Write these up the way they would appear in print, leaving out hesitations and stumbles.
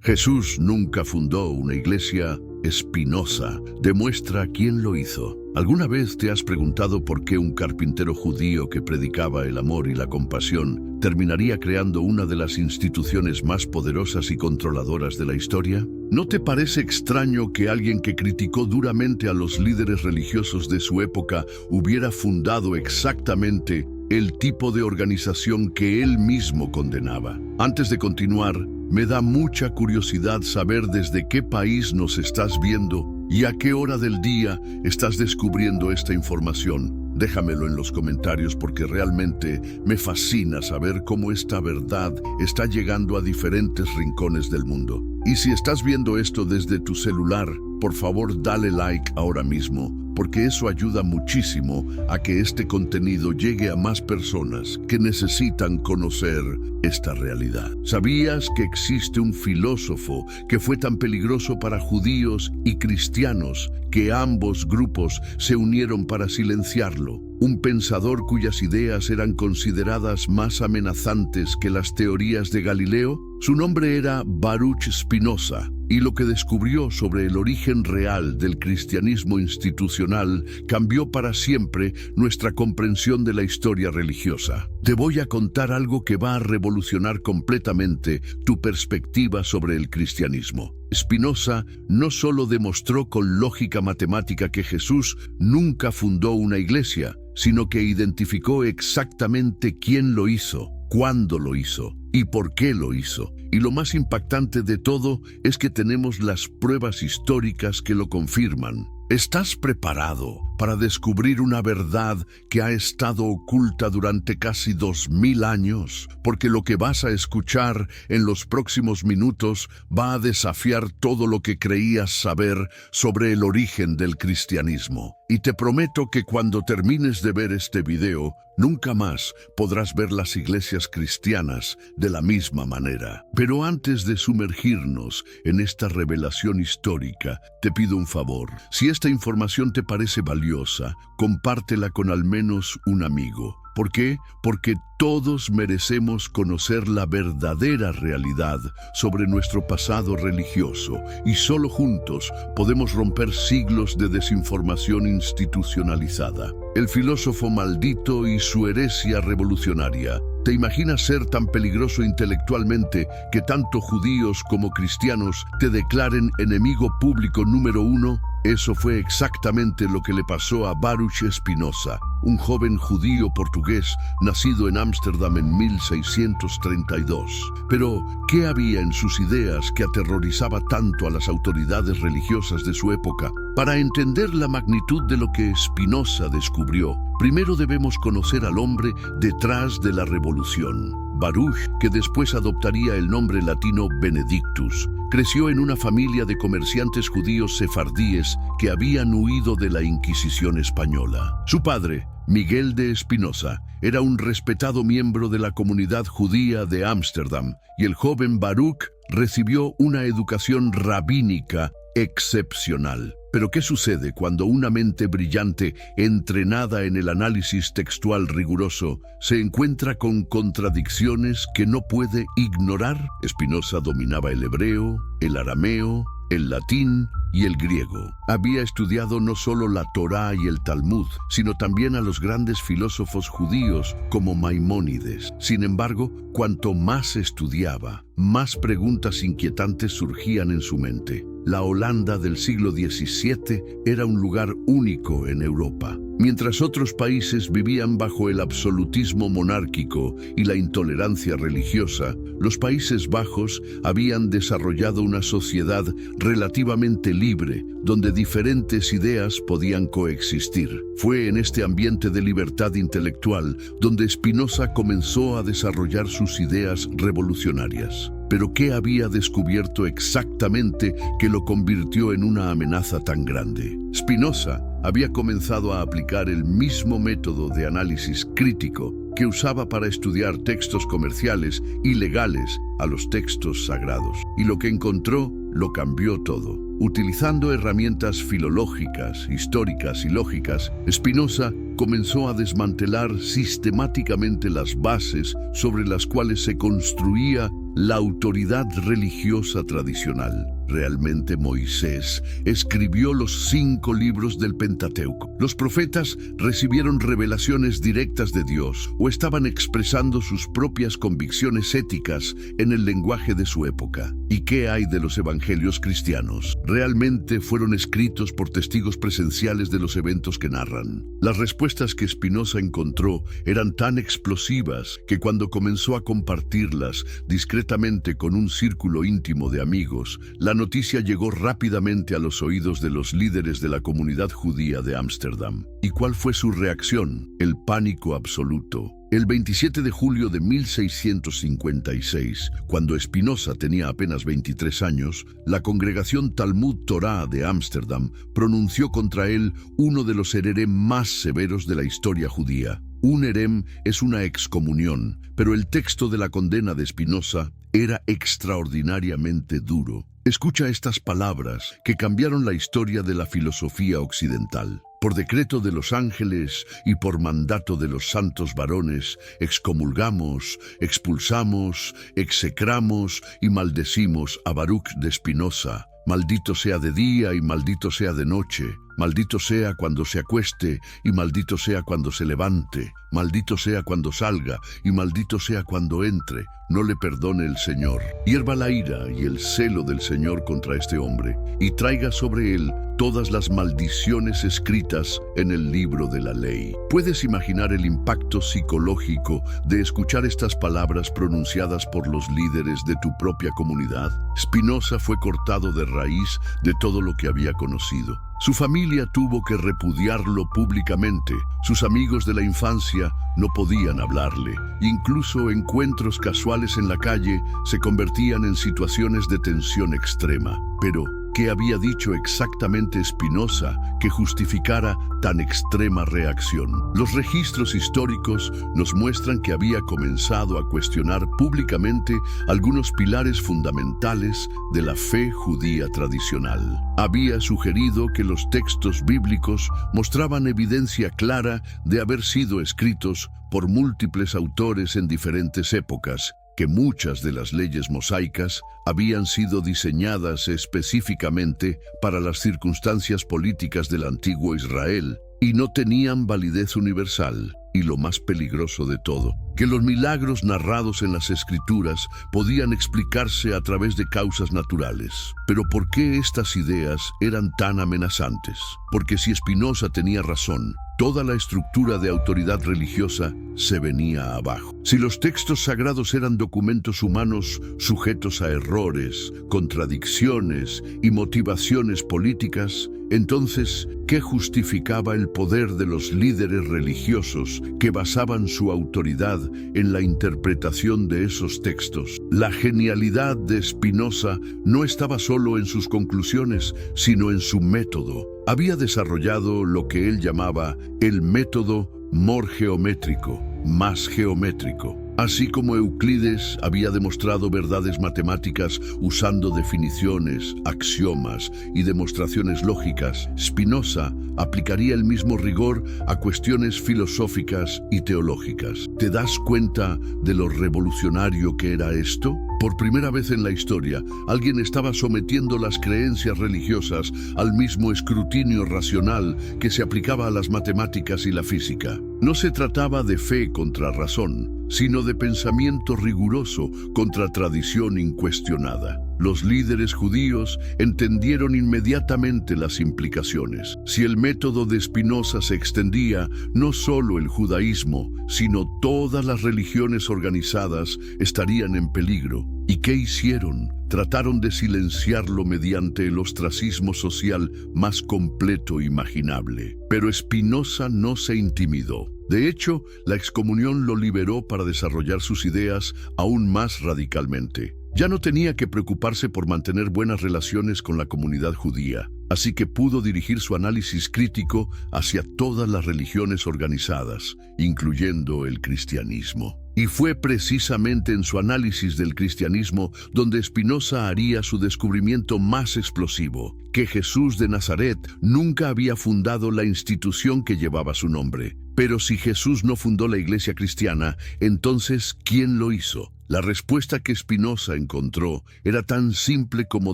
Jesús nunca fundó una iglesia. Spinoza demuestra quién lo hizo. ¿Alguna vez te has preguntado por qué un carpintero judío que predicaba el amor y la compasión terminaría creando una de las instituciones más poderosas y controladoras de la historia? ¿No te parece extraño que alguien que criticó duramente a los líderes religiosos de su época hubiera fundado exactamente el tipo de organización que él mismo condenaba? Antes de continuar, me da mucha curiosidad saber desde qué país nos estás viendo y a qué hora del día estás descubriendo esta información. Déjamelo en los comentarios porque realmente me fascina saber cómo esta verdad está llegando a diferentes rincones del mundo. Y si estás viendo esto desde tu celular, por favor dale like ahora mismo, porque eso ayuda muchísimo a que este contenido llegue a más personas que necesitan conocer esta realidad. ¿Sabías que existe un filósofo que fue tan peligroso para judíos y cristianos que ambos grupos se unieron para silenciarlo? Un pensador cuyas ideas eran consideradas más amenazantes que las teorías de Galileo. Su nombre era Baruch Spinoza, y lo que descubrió sobre el origen real del cristianismo institucional cambió para siempre nuestra comprensión de la historia religiosa. Te voy a contar algo que va a revolucionar completamente tu perspectiva sobre el cristianismo. Spinoza no solo demostró con lógica matemática que Jesús nunca fundó una iglesia, sino que identificó exactamente quién lo hizo, cuándo lo hizo y por qué lo hizo. Y lo más impactante de todo es que tenemos las pruebas históricas que lo confirman. ¿Estás preparado para descubrir una verdad que ha estado oculta durante casi 2000 años? Porque lo que vas a escuchar en los próximos minutos va a desafiar todo lo que creías saber sobre el origen del cristianismo. Y te prometo que cuando termines de ver este video, nunca más podrás ver las iglesias cristianas de la misma manera. Pero antes de sumergirnos en esta revelación histórica, te pido un favor. Si esta información te parece valiosa, compártela con al menos un amigo. ¿Por qué? Porque todos merecemos conocer la verdadera realidad sobre nuestro pasado religioso y solo juntos podemos romper siglos de desinformación institucionalizada. El filósofo maldito y su heresia revolucionaria. ¿Te imaginas ser tan peligroso intelectualmente que tanto judíos como cristianos te declaren enemigo público número 1? Eso fue exactamente lo que le pasó a Baruch Spinoza, un joven judío portugués nacido en Ámsterdam en 1632. Pero, ¿qué había en sus ideas que aterrorizaba tanto a las autoridades religiosas de su época? Para entender la magnitud de lo que Spinoza descubrió, primero debemos conocer al hombre detrás de la revolución. Baruch, que después adoptaría el nombre latino Benedictus, creció en una familia de comerciantes judíos sefardíes que habían huido de la Inquisición española. Su padre, Miguel de Espinosa, era un respetado miembro de la comunidad judía de Ámsterdam, y el joven Baruch recibió una educación rabínica excepcional. Pero ¿qué sucede cuando una mente brillante, entrenada en el análisis textual riguroso, se encuentra con contradicciones que no puede ignorar? Spinoza dominaba el hebreo, el arameo, el latín y el griego. Había estudiado no solo la Torá y el Talmud, sino también a los grandes filósofos judíos como Maimónides. Sin embargo, cuanto más estudiaba, más preguntas inquietantes surgían en su mente. La Holanda del siglo XVII era un lugar único en Europa. Mientras otros países vivían bajo el absolutismo monárquico y la intolerancia religiosa, los Países Bajos habían desarrollado una sociedad relativamente libre, donde diferentes ideas podían coexistir. Fue en este ambiente de libertad intelectual donde Spinoza comenzó a desarrollar sus ideas revolucionarias. Pero ¿qué había descubierto exactamente que lo convirtió en una amenaza tan grande? Spinoza había comenzado a aplicar el mismo método de análisis crítico que usaba para estudiar textos comerciales y legales a los textos sagrados. Y lo que encontró lo cambió todo. Utilizando herramientas filológicas, históricas y lógicas, Spinoza comenzó a desmantelar sistemáticamente las bases sobre las cuales se construía la autoridad religiosa tradicional. Realmente Moisés escribió los 5 libros del Pentateuco. Los profetas recibieron revelaciones directas de Dios o estaban expresando sus propias convicciones éticas en el lenguaje de su época. ¿Y qué hay de los evangelios cristianos? ¿Realmente fueron escritos por testigos presenciales de los eventos que narran? Las respuestas que Spinoza encontró eran tan explosivas que cuando comenzó a compartirlas discretamente con un círculo íntimo de amigos, la noticia llegó rápidamente a los oídos de los líderes de la comunidad judía de Ámsterdam. ¿Y cuál fue su reacción? El pánico absoluto. El 27 de julio de 1656, cuando Spinoza tenía apenas 23 años, la congregación Talmud Torá de Ámsterdam pronunció contra él uno de los herem más severos de la historia judía. Un herem es una excomunión, pero el texto de la condena de Spinoza era extraordinariamente duro. Escucha estas palabras que cambiaron la historia de la filosofía occidental. Por decreto de los ángeles y por mandato de los santos varones, excomulgamos, expulsamos, execramos y maldecimos a Baruch de Spinoza. Maldito sea de día y maldito sea de noche. Maldito sea cuando se acueste y maldito sea cuando se levante. Maldito sea cuando salga y maldito sea cuando entre. No le perdone el Señor. Hierva la ira y el celo del Señor contra este hombre y traiga sobre él todas las maldiciones escritas en el libro de la ley. ¿Puedes imaginar el impacto psicológico de escuchar estas palabras pronunciadas por los líderes de tu propia comunidad? Spinoza fue cortado de raíz de todo lo que había conocido. Su familia tuvo que repudiarlo públicamente. Sus amigos de la infancia no podían hablarle. Incluso encuentros casuales en la calle se convertían en situaciones de tensión extrema. Pero, ¿qué había dicho exactamente Spinoza que justificara tan extrema reacción? Los registros históricos nos muestran que había comenzado a cuestionar públicamente algunos pilares fundamentales de la fe judía tradicional. Había sugerido que los textos bíblicos mostraban evidencia clara de haber sido escritos por múltiples autores en diferentes épocas, que muchas de las leyes mosaicas habían sido diseñadas específicamente para las circunstancias políticas del antiguo Israel y no tenían validez universal. Y lo más peligroso de todo, que los milagros narrados en las Escrituras podían explicarse a través de causas naturales. Pero ¿por qué estas ideas eran tan amenazantes? Porque si Spinoza tenía razón, toda la estructura de autoridad religiosa se venía abajo. Si los textos sagrados eran documentos humanos sujetos a errores, contradicciones y motivaciones políticas, entonces, ¿qué justificaba el poder de los líderes religiosos que basaban su autoridad en la interpretación de esos textos? La genialidad de Spinoza no estaba solo en sus conclusiones, sino en su método. Había desarrollado lo que él llamaba el método morgeométrico, más geométrico. Así como Euclides había demostrado verdades matemáticas usando definiciones, axiomas y demostraciones lógicas, Spinoza aplicaría el mismo rigor a cuestiones filosóficas y teológicas. ¿Te das cuenta de lo revolucionario que era esto? Por primera vez en la historia, alguien estaba sometiendo las creencias religiosas al mismo escrutinio racional que se aplicaba a las matemáticas y la física. No se trataba de fe contra razón, sino de pensamiento riguroso contra tradición incuestionada. Los líderes judíos entendieron inmediatamente las implicaciones. Si el método de Spinoza se extendía, no solo el judaísmo, sino todas las religiones organizadas estarían en peligro. ¿Y qué hicieron? Trataron de silenciarlo mediante el ostracismo social más completo imaginable. Pero Spinoza no se intimidó. De hecho, la excomunión lo liberó para desarrollar sus ideas aún más radicalmente. Ya no tenía que preocuparse por mantener buenas relaciones con la comunidad judía, así que pudo dirigir su análisis crítico hacia todas las religiones organizadas, incluyendo el cristianismo. Y fue precisamente en su análisis del cristianismo donde Spinoza haría su descubrimiento más explosivo, que Jesús de Nazaret nunca había fundado la institución que llevaba su nombre. Pero si Jesús no fundó la iglesia cristiana, entonces, ¿quién lo hizo? La respuesta que Spinoza encontró era tan simple como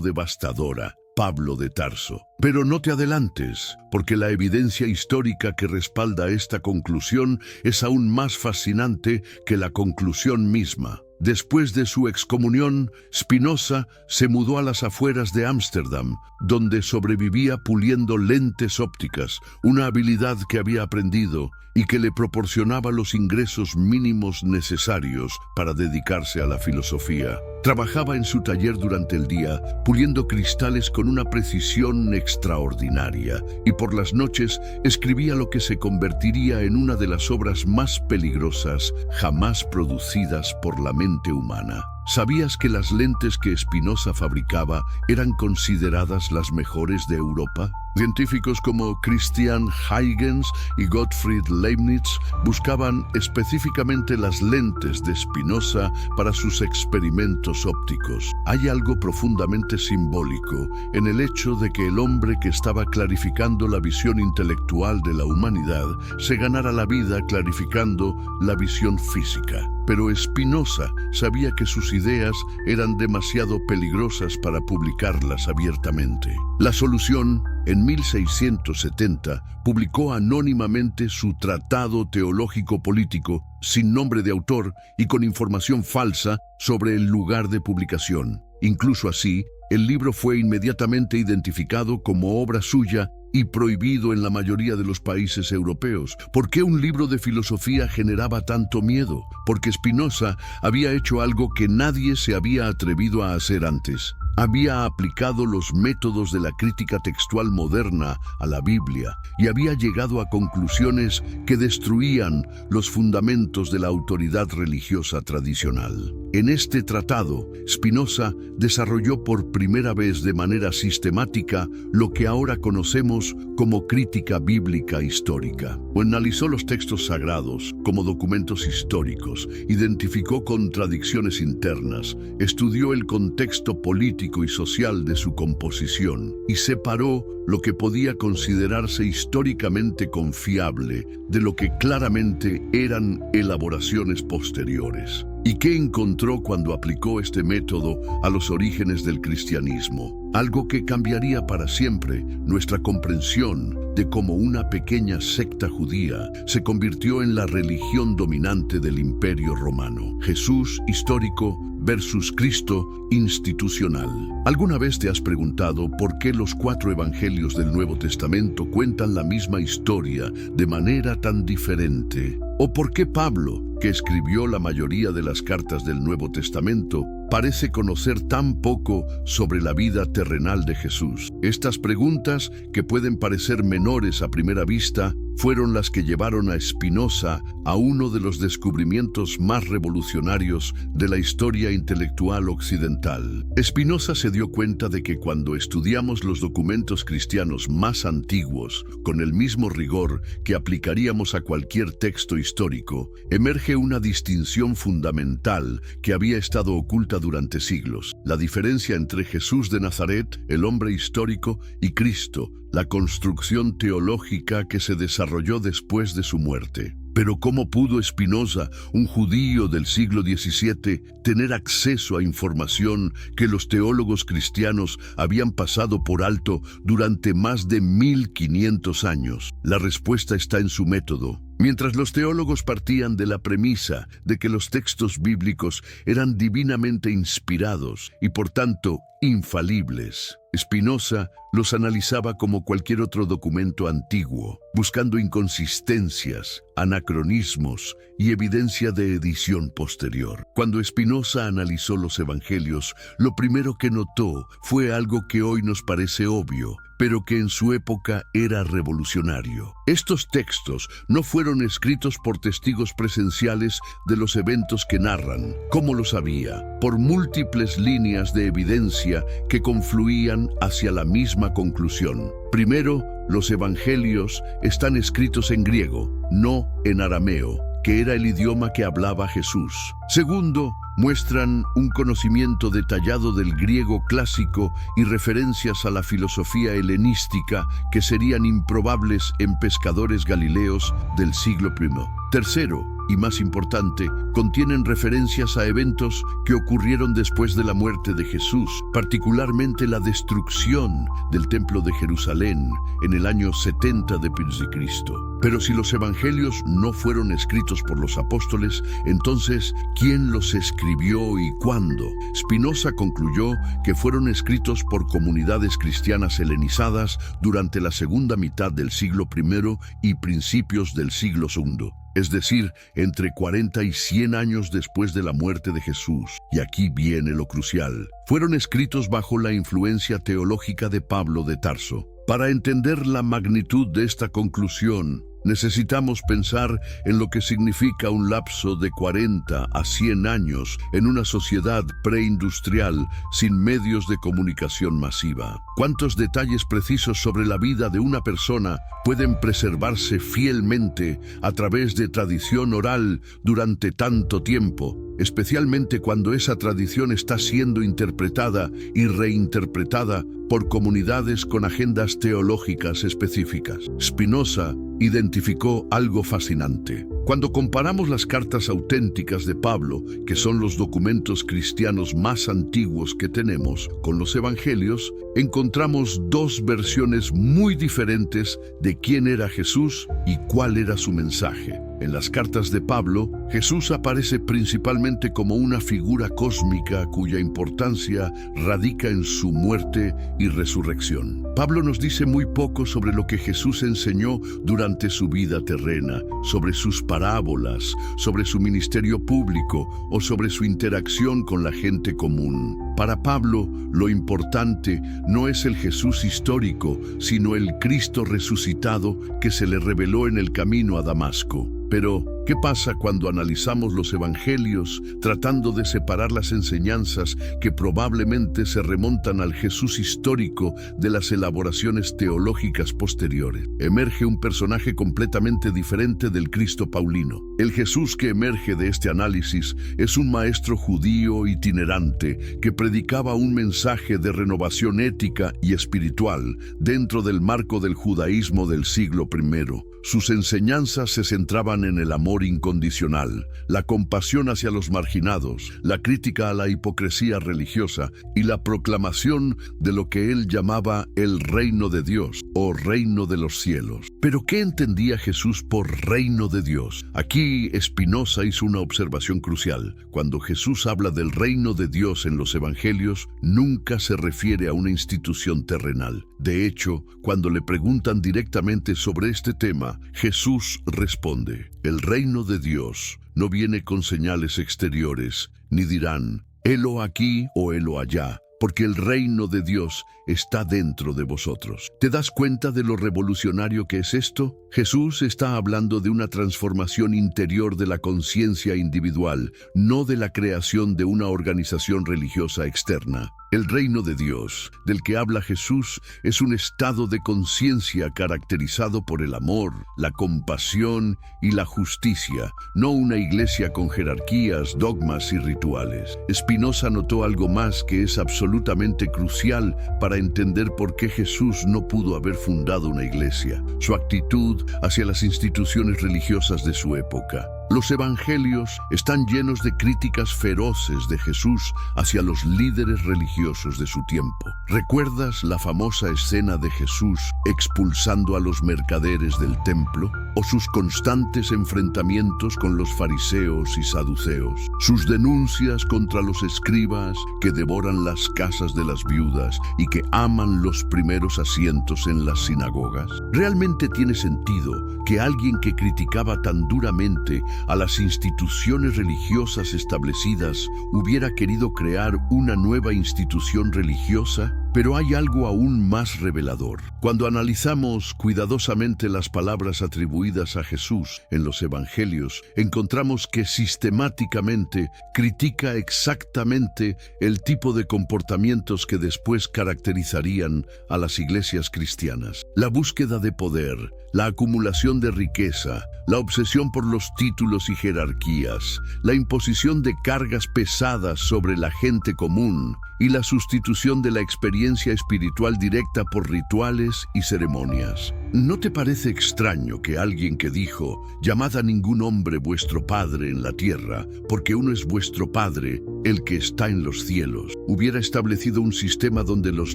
devastadora: Pablo de Tarso. Pero no te adelantes, porque la evidencia histórica que respalda esta conclusión es aún más fascinante que la conclusión misma. Después de su excomunión, Spinoza se mudó a las afueras de Ámsterdam, donde sobrevivía puliendo lentes ópticas, una habilidad que había aprendido y que le proporcionaba los ingresos mínimos necesarios para dedicarse a la filosofía. Trabajaba en su taller durante el día, puliendo cristales con una precisión extraordinaria, y por las noches escribía lo que se convertiría en una de las obras más peligrosas jamás producidas por la mente humana. ¿Sabías que las lentes que Spinoza fabricaba eran consideradas las mejores de Europa? Científicos como Christian Huygens y Gottfried Leibniz buscaban específicamente las lentes de Spinoza para sus experimentos ópticos. Hay algo profundamente simbólico en el hecho de que el hombre que estaba clarificando la visión intelectual de la humanidad se ganara la vida clarificando la visión física. Pero Spinoza sabía que sus ideas eran demasiado peligrosas para publicarlas abiertamente. La solución, en 1670, publicó anónimamente su Tratado Teológico Político, sin nombre de autor y con información falsa sobre el lugar de publicación. Incluso así, el libro fue inmediatamente identificado como obra suya y prohibido en la mayoría de los países europeos. ¿Por qué un libro de filosofía generaba tanto miedo? Porque Spinoza había hecho algo que nadie se había atrevido a hacer antes. Había aplicado los métodos de la crítica textual moderna a la Biblia y había llegado a conclusiones que destruían los fundamentos de la autoridad religiosa tradicional. En este tratado, Spinoza desarrolló por primera vez de manera sistemática lo que ahora conocemos como crítica bíblica histórica. Analizó los textos sagrados como documentos históricos, identificó contradicciones internas, estudió el contexto político y social de su composición y separó lo que podía considerarse históricamente confiable de lo que claramente eran elaboraciones posteriores. ¿Y qué encontró cuando aplicó este método a los orígenes del cristianismo? Algo que cambiaría para siempre nuestra comprensión de cómo una pequeña secta judía se convirtió en la religión dominante del Imperio Romano. Jesús histórico versus Cristo institucional. ¿Alguna vez te has preguntado por qué los 4 evangelios del Nuevo Testamento cuentan la misma historia de manera tan diferente? ¿O por qué Pablo, que escribió la mayoría de las cartas del Nuevo Testamento, parece conocer tan poco sobre la vida terrenal de Jesús? Estas preguntas, que pueden parecer menores a primera vista, fueron las que llevaron a Spinoza a uno de los descubrimientos más revolucionarios de la historia intelectual occidental. Spinoza se dio cuenta de que cuando estudiamos los documentos cristianos más antiguos con el mismo rigor que aplicaríamos a cualquier texto histórico, emerge una distinción fundamental que había estado oculta durante siglos: la diferencia entre Jesús de Nazaret, el hombre histórico, y Cristo, la construcción teológica que se desarrolló después de su muerte. Pero ¿cómo pudo Spinoza, un judío del siglo XVII, tener acceso a información que los teólogos cristianos habían pasado por alto durante más de 1500 años? La respuesta está en su método. Mientras los teólogos partían de la premisa de que los textos bíblicos eran divinamente inspirados y por tanto infalibles, Spinoza los analizaba como cualquier otro documento antiguo, buscando inconsistencias, anacronismos y evidencia de edición posterior. Cuando Spinoza analizó los evangelios, lo primero que notó fue algo que hoy nos parece obvio, pero que en su época era revolucionario. Estos textos no fueron escritos por testigos presenciales de los eventos que narran. ¿Cómo lo sabía? Por múltiples líneas de evidencia que confluían hacia la misma conclusión. Primero, los evangelios están escritos en griego, no en arameo, que era el idioma que hablaba Jesús. Segundo, muestran un conocimiento detallado del griego clásico y referencias a la filosofía helenística que serían improbables en pescadores galileos del siglo I. Tercero, y más importante, contienen referencias a eventos que ocurrieron después de la muerte de Jesús, particularmente la destrucción del Templo de Jerusalén en el año 70 de Cristo. Pero si los evangelios no fueron escritos por los apóstoles, entonces, ¿quién los escribió y cuándo? Spinoza concluyó que fueron escritos por comunidades cristianas helenizadas durante la segunda mitad del siglo I y principios del siglo II. Es decir, entre 40 y 100 años después de la muerte de Jesús. Y aquí viene lo crucial. Fueron escritos bajo la influencia teológica de Pablo de Tarso. Para entender la magnitud de esta conclusión, necesitamos pensar en lo que significa un lapso de 40 a 100 años en una sociedad preindustrial sin medios de comunicación masiva. ¿Cuántos detalles precisos sobre la vida de una persona pueden preservarse fielmente a través de tradición oral durante tanto tiempo, especialmente cuando esa tradición está siendo interpretada y reinterpretada por comunidades con agendas teológicas específicas? Spinoza identificó algo fascinante. Cuando comparamos las cartas auténticas de Pablo, que son los documentos cristianos más antiguos que tenemos, con los evangelios, encontramos dos versiones muy diferentes de quién era Jesús y cuál era su mensaje. En las cartas de Pablo, Jesús aparece principalmente como una figura cósmica cuya importancia radica en su muerte y resurrección. Pablo nos dice muy poco sobre lo que Jesús enseñó durante su vida terrena, sobre sus parábolas, sobre su ministerio público o sobre su interacción con la gente común. Para Pablo, lo importante no es el Jesús histórico, sino el Cristo resucitado que se le reveló en el camino a Damasco. Pero, ¿qué pasa cuando analizamos los evangelios tratando de separar las enseñanzas que probablemente se remontan al Jesús histórico de las elaboraciones teológicas posteriores? Emerge un personaje completamente diferente del Cristo paulino. El Jesús que emerge de este análisis es un maestro judío itinerante que predicaba un mensaje de renovación ética y espiritual dentro del marco del judaísmo del siglo I. Sus enseñanzas se centraban en el amor incondicional, la compasión hacia los marginados, la crítica a la hipocresía religiosa y la proclamación de lo que él llamaba el reino de Dios o reino de los cielos. ¿Pero qué entendía Jesús por reino de Dios? Aquí Spinoza hizo una observación crucial. Cuando Jesús habla del reino de Dios en los evangelios, nunca se refiere a una institución terrenal. De hecho, cuando le preguntan directamente sobre este tema, Jesús responde: el reino de Dios no viene con señales exteriores, ni dirán, helo aquí o helo allá, porque el reino de Dios está dentro de vosotros. ¿Te das cuenta de lo revolucionario que es esto? Jesús está hablando de una transformación interior de la conciencia individual, no de la creación de una organización religiosa externa. El reino de Dios, del que habla Jesús, es un estado de conciencia caracterizado por el amor, la compasión y la justicia, no una iglesia con jerarquías, dogmas y rituales. Spinoza notó algo más que es absolutamente crucial para entender por qué Jesús no pudo haber fundado una iglesia: su actitud hacia las instituciones religiosas de su época. Los evangelios están llenos de críticas feroces de Jesús hacia los líderes religiosos de su tiempo. ¿Recuerdas la famosa escena de Jesús expulsando a los mercaderes del templo? ¿O sus constantes enfrentamientos con los fariseos y saduceos? ¿Sus denuncias contra los escribas que devoran las casas de las viudas y que aman los primeros asientos en las sinagogas? ¿Realmente tiene sentido que alguien que criticaba tan duramente a las instituciones religiosas establecidas hubiera querido crear una nueva institución religiosa? Pero hay algo aún más revelador. Cuando analizamos cuidadosamente las palabras atribuidas a Jesús en los evangelios, encontramos que sistemáticamente critica exactamente el tipo de comportamientos que después caracterizarían a las iglesias cristianas: la búsqueda de poder, la acumulación de riqueza, la obsesión por los títulos y jerarquías, la imposición de cargas pesadas sobre la gente común y la sustitución de la experiencia experiencia espiritual directa por rituales y ceremonias. ¿No te parece extraño que alguien que dijo, llamad a ningún hombre vuestro Padre en la tierra, porque uno es vuestro Padre, el que está en los cielos, hubiera establecido un sistema donde los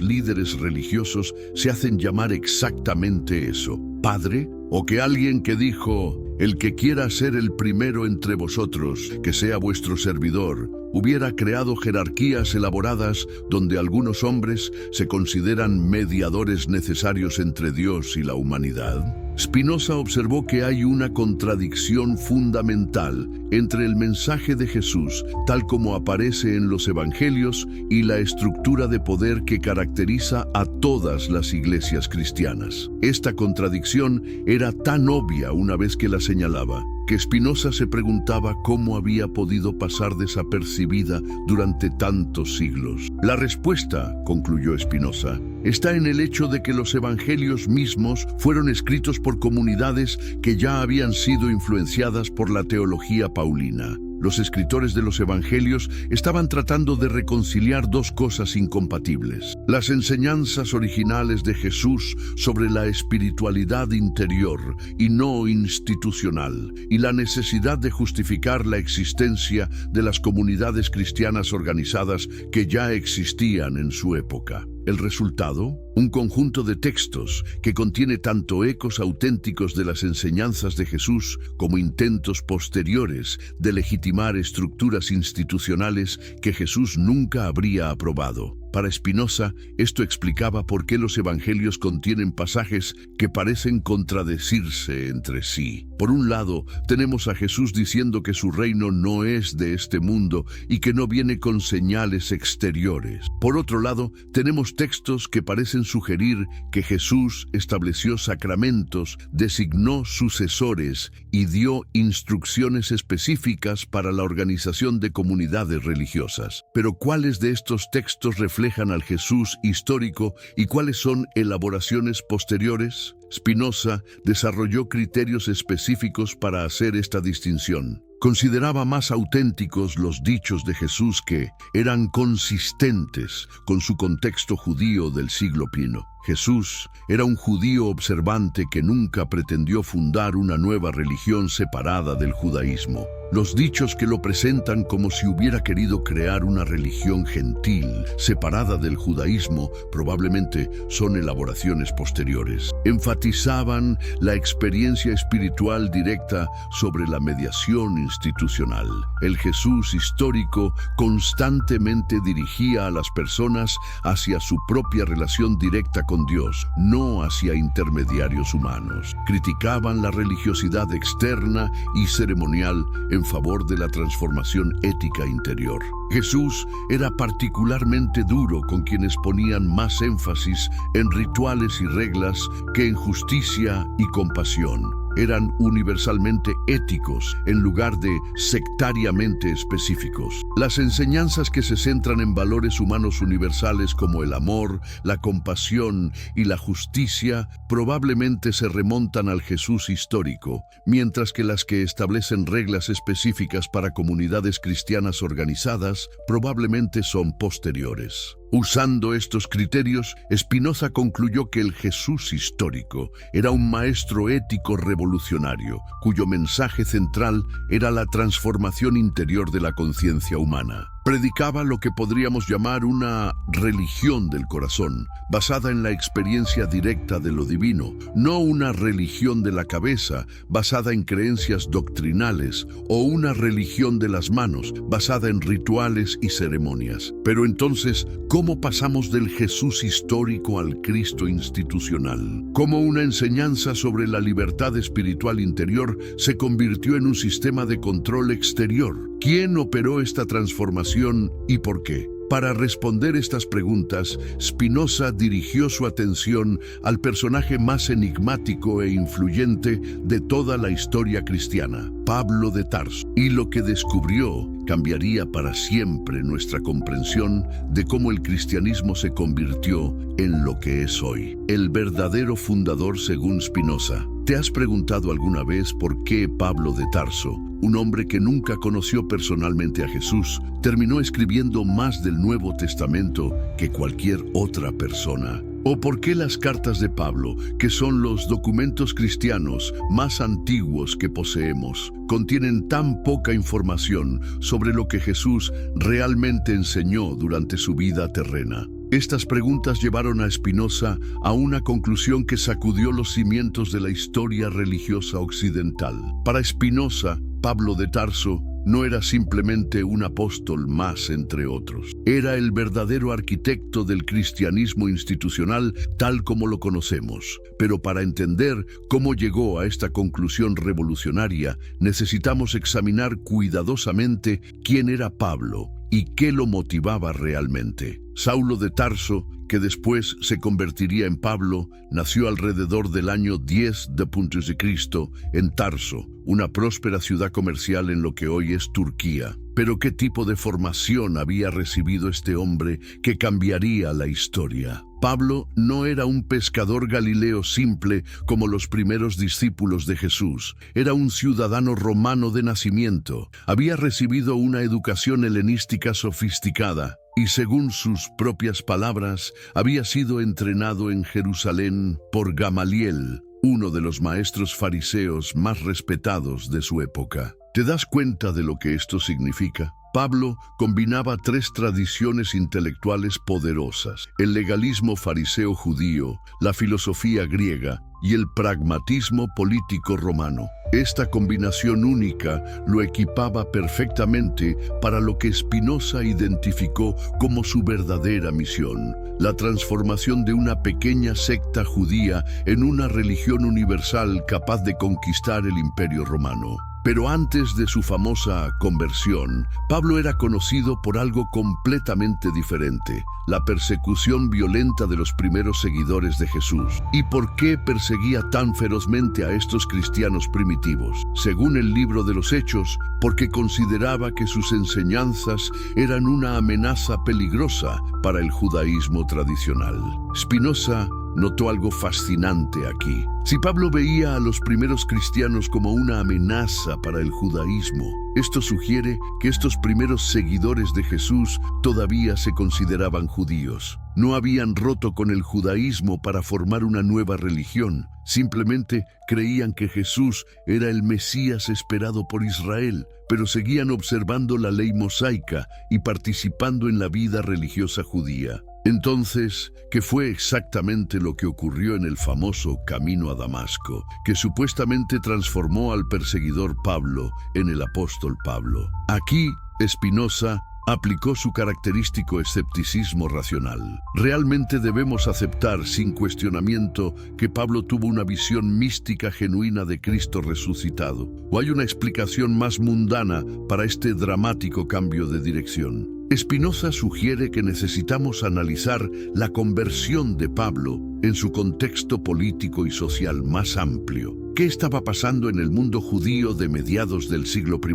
líderes religiosos se hacen llamar exactamente eso, Padre? ¿O que alguien que dijo, el que quiera ser el primero entre vosotros, que sea vuestro servidor, hubiera creado jerarquías elaboradas donde algunos hombres se consideran mediadores necesarios entre Dios y la humanidad? Spinoza observó que hay una contradicción fundamental entre el mensaje de Jesús, tal como aparece en los evangelios, y la estructura de poder que caracteriza a todas las iglesias cristianas. Esta contradicción era tan obvia una vez que la señalaba, que Spinoza se preguntaba cómo había podido pasar desapercibida durante tantos siglos. La respuesta, concluyó Spinoza, está en el hecho de que los evangelios mismos fueron escritos por comunidades que ya habían sido influenciadas por la teología paulina. Los escritores de los evangelios estaban tratando de reconciliar dos cosas incompatibles: las enseñanzas originales de Jesús sobre la espiritualidad interior y no institucional, y la necesidad de justificar la existencia de las comunidades cristianas organizadas que ya existían en su época. El resultado, un conjunto de textos que contiene tanto ecos auténticos de las enseñanzas de Jesús como intentos posteriores de legitimar estructuras institucionales que Jesús nunca habría aprobado. Para Spinoza, esto explicaba por qué los evangelios contienen pasajes que parecen contradecirse entre sí. Por un lado, tenemos a Jesús diciendo que su reino no es de este mundo y que no viene con señales exteriores. Por otro lado, tenemos textos que parecen sugerir que Jesús estableció sacramentos, designó sucesores y dio instrucciones específicas para la organización de comunidades religiosas. Pero ¿cuáles de estos textos reflejan al Jesús histórico y cuáles son elaboraciones posteriores? Spinoza desarrolló criterios específicos para hacer esta distinción. Consideraba más auténticos los dichos de Jesús que eran consistentes con su contexto judío del siglo I. Jesús era un judío observante que nunca pretendió fundar una nueva religión separada del judaísmo. Los dichos que lo presentan como si hubiera querido crear una religión gentil, separada del judaísmo, probablemente son elaboraciones posteriores. Enfatizaban la experiencia espiritual directa sobre la mediación institucional. El Jesús histórico constantemente dirigía a las personas hacia su propia relación directa con Dios, no hacia intermediarios humanos. Criticaban la religiosidad externa y ceremonial en favor de la transformación ética interior. Jesús era particularmente duro con quienes ponían más énfasis en rituales y reglas que en justicia y compasión. Eran universalmente éticos en lugar de sectariamente específicos. Las enseñanzas que se centran en valores humanos universales como el amor, la compasión y la justicia probablemente se remontan al Jesús histórico, mientras que las que establecen reglas específicas para comunidades cristianas organizadas probablemente son posteriores. Usando estos criterios, Spinoza concluyó que el Jesús histórico era un maestro ético revolucionario, cuyo mensaje central era la transformación interior de la conciencia humana. Predicaba lo que podríamos llamar una religión del corazón, basada en la experiencia directa de lo divino, no una religión de la cabeza, basada en creencias doctrinales, o una religión de las manos, basada en rituales y ceremonias. Pero entonces, ¿cómo pasamos del Jesús histórico al Cristo institucional? ¿Cómo una enseñanza sobre la libertad espiritual interior se convirtió en un sistema de control exterior? ¿Quién operó esta transformación y por qué? Para responder estas preguntas, Spinoza dirigió su atención al personaje más enigmático e influyente de toda la historia cristiana, Pablo de Tarso. Y lo que descubrió cambiaría para siempre nuestra comprensión de cómo el cristianismo se convirtió en lo que es hoy. El verdadero fundador según Spinoza. ¿Te has preguntado alguna vez por qué Pablo de Tarso, un hombre que nunca conoció personalmente a Jesús, terminó escribiendo más del Nuevo Testamento que cualquier otra persona? ¿O por qué las cartas de Pablo, que son los documentos cristianos más antiguos que poseemos, contienen tan poca información sobre lo que Jesús realmente enseñó durante su vida terrena? Estas preguntas llevaron a Spinoza a una conclusión que sacudió los cimientos de la historia religiosa occidental. Para Spinoza, Pablo de Tarso no era simplemente un apóstol más entre otros. Era el verdadero arquitecto del cristianismo institucional tal como lo conocemos. Pero para entender cómo llegó a esta conclusión revolucionaria, necesitamos examinar cuidadosamente quién era Pablo y qué lo motivaba realmente. Saulo de Tarso, que después se convertiría en Pablo, nació alrededor del año 10 de Cristo en Tarso, una próspera ciudad comercial en lo que hoy es Turquía. Pero ¿qué tipo de formación había recibido este hombre que cambiaría la historia? Pablo no era un pescador galileo simple como los primeros discípulos de Jesús. Era un ciudadano romano de nacimiento. Había recibido una educación helenística sofisticada y, según sus propias palabras, había sido entrenado en Jerusalén por Gamaliel, uno de los maestros fariseos más respetados de su época. ¿Te das cuenta de lo que esto significa? Pablo combinaba tres tradiciones intelectuales poderosas: el legalismo fariseo judío, la filosofía griega y el pragmatismo político romano. Esta combinación única lo equipaba perfectamente para lo que Spinoza identificó como su verdadera misión: la transformación de una pequeña secta judía en una religión universal capaz de conquistar el Imperio Romano. Pero antes de su famosa conversión, Pablo era conocido por algo completamente diferente: la persecución violenta de los primeros seguidores de Jesús. ¿Y por qué perseguía tan ferozmente a estos cristianos primitivos? Según el libro de los Hechos, porque consideraba que sus enseñanzas eran una amenaza peligrosa para el judaísmo tradicional. Spinoza notó algo fascinante aquí. Si Pablo veía a los primeros cristianos como una amenaza para el judaísmo, esto sugiere que estos primeros seguidores de Jesús todavía se consideraban judíos. No habían roto con el judaísmo para formar una nueva religión. Simplemente creían que Jesús era el Mesías esperado por Israel, pero seguían observando la ley mosaica y participando en la vida religiosa judía. Entonces, ¿qué fue exactamente lo que ocurrió en el famoso camino a Damasco, que supuestamente transformó al perseguidor Pablo en el apóstol Pablo? Aquí, Spinoza aplicó su característico escepticismo racional. Realmente debemos aceptar sin cuestionamiento que Pablo tuvo una visión mística genuina de Cristo resucitado, ¿o hay una explicación más mundana para este dramático cambio de dirección? Spinoza sugiere que necesitamos analizar la conversión de Pablo en su contexto político y social más amplio. ¿Qué estaba pasando en el mundo judío de mediados del siglo I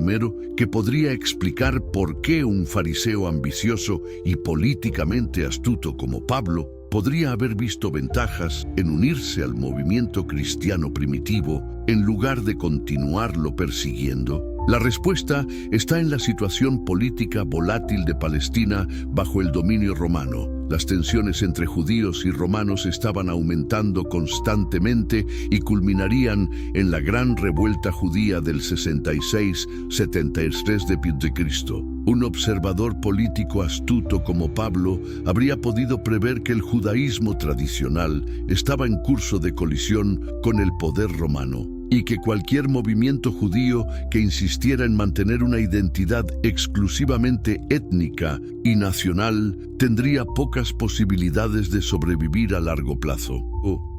que podría explicar por qué un fariseo ambicioso y políticamente astuto como Pablo podría haber visto ventajas en unirse al movimiento cristiano primitivo en lugar de continuarlo persiguiendo? La respuesta está en la situación política volátil de Palestina bajo el dominio romano. Las tensiones entre judíos y romanos estaban aumentando constantemente y culminarían en la gran revuelta judía del 66-73 de Cristo. Un observador político astuto como Pablo habría podido prever que el judaísmo tradicional estaba en curso de colisión con el poder romano, y que cualquier movimiento judío que insistiera en mantener una identidad exclusivamente étnica y nacional tendría pocas posibilidades de sobrevivir a largo plazo.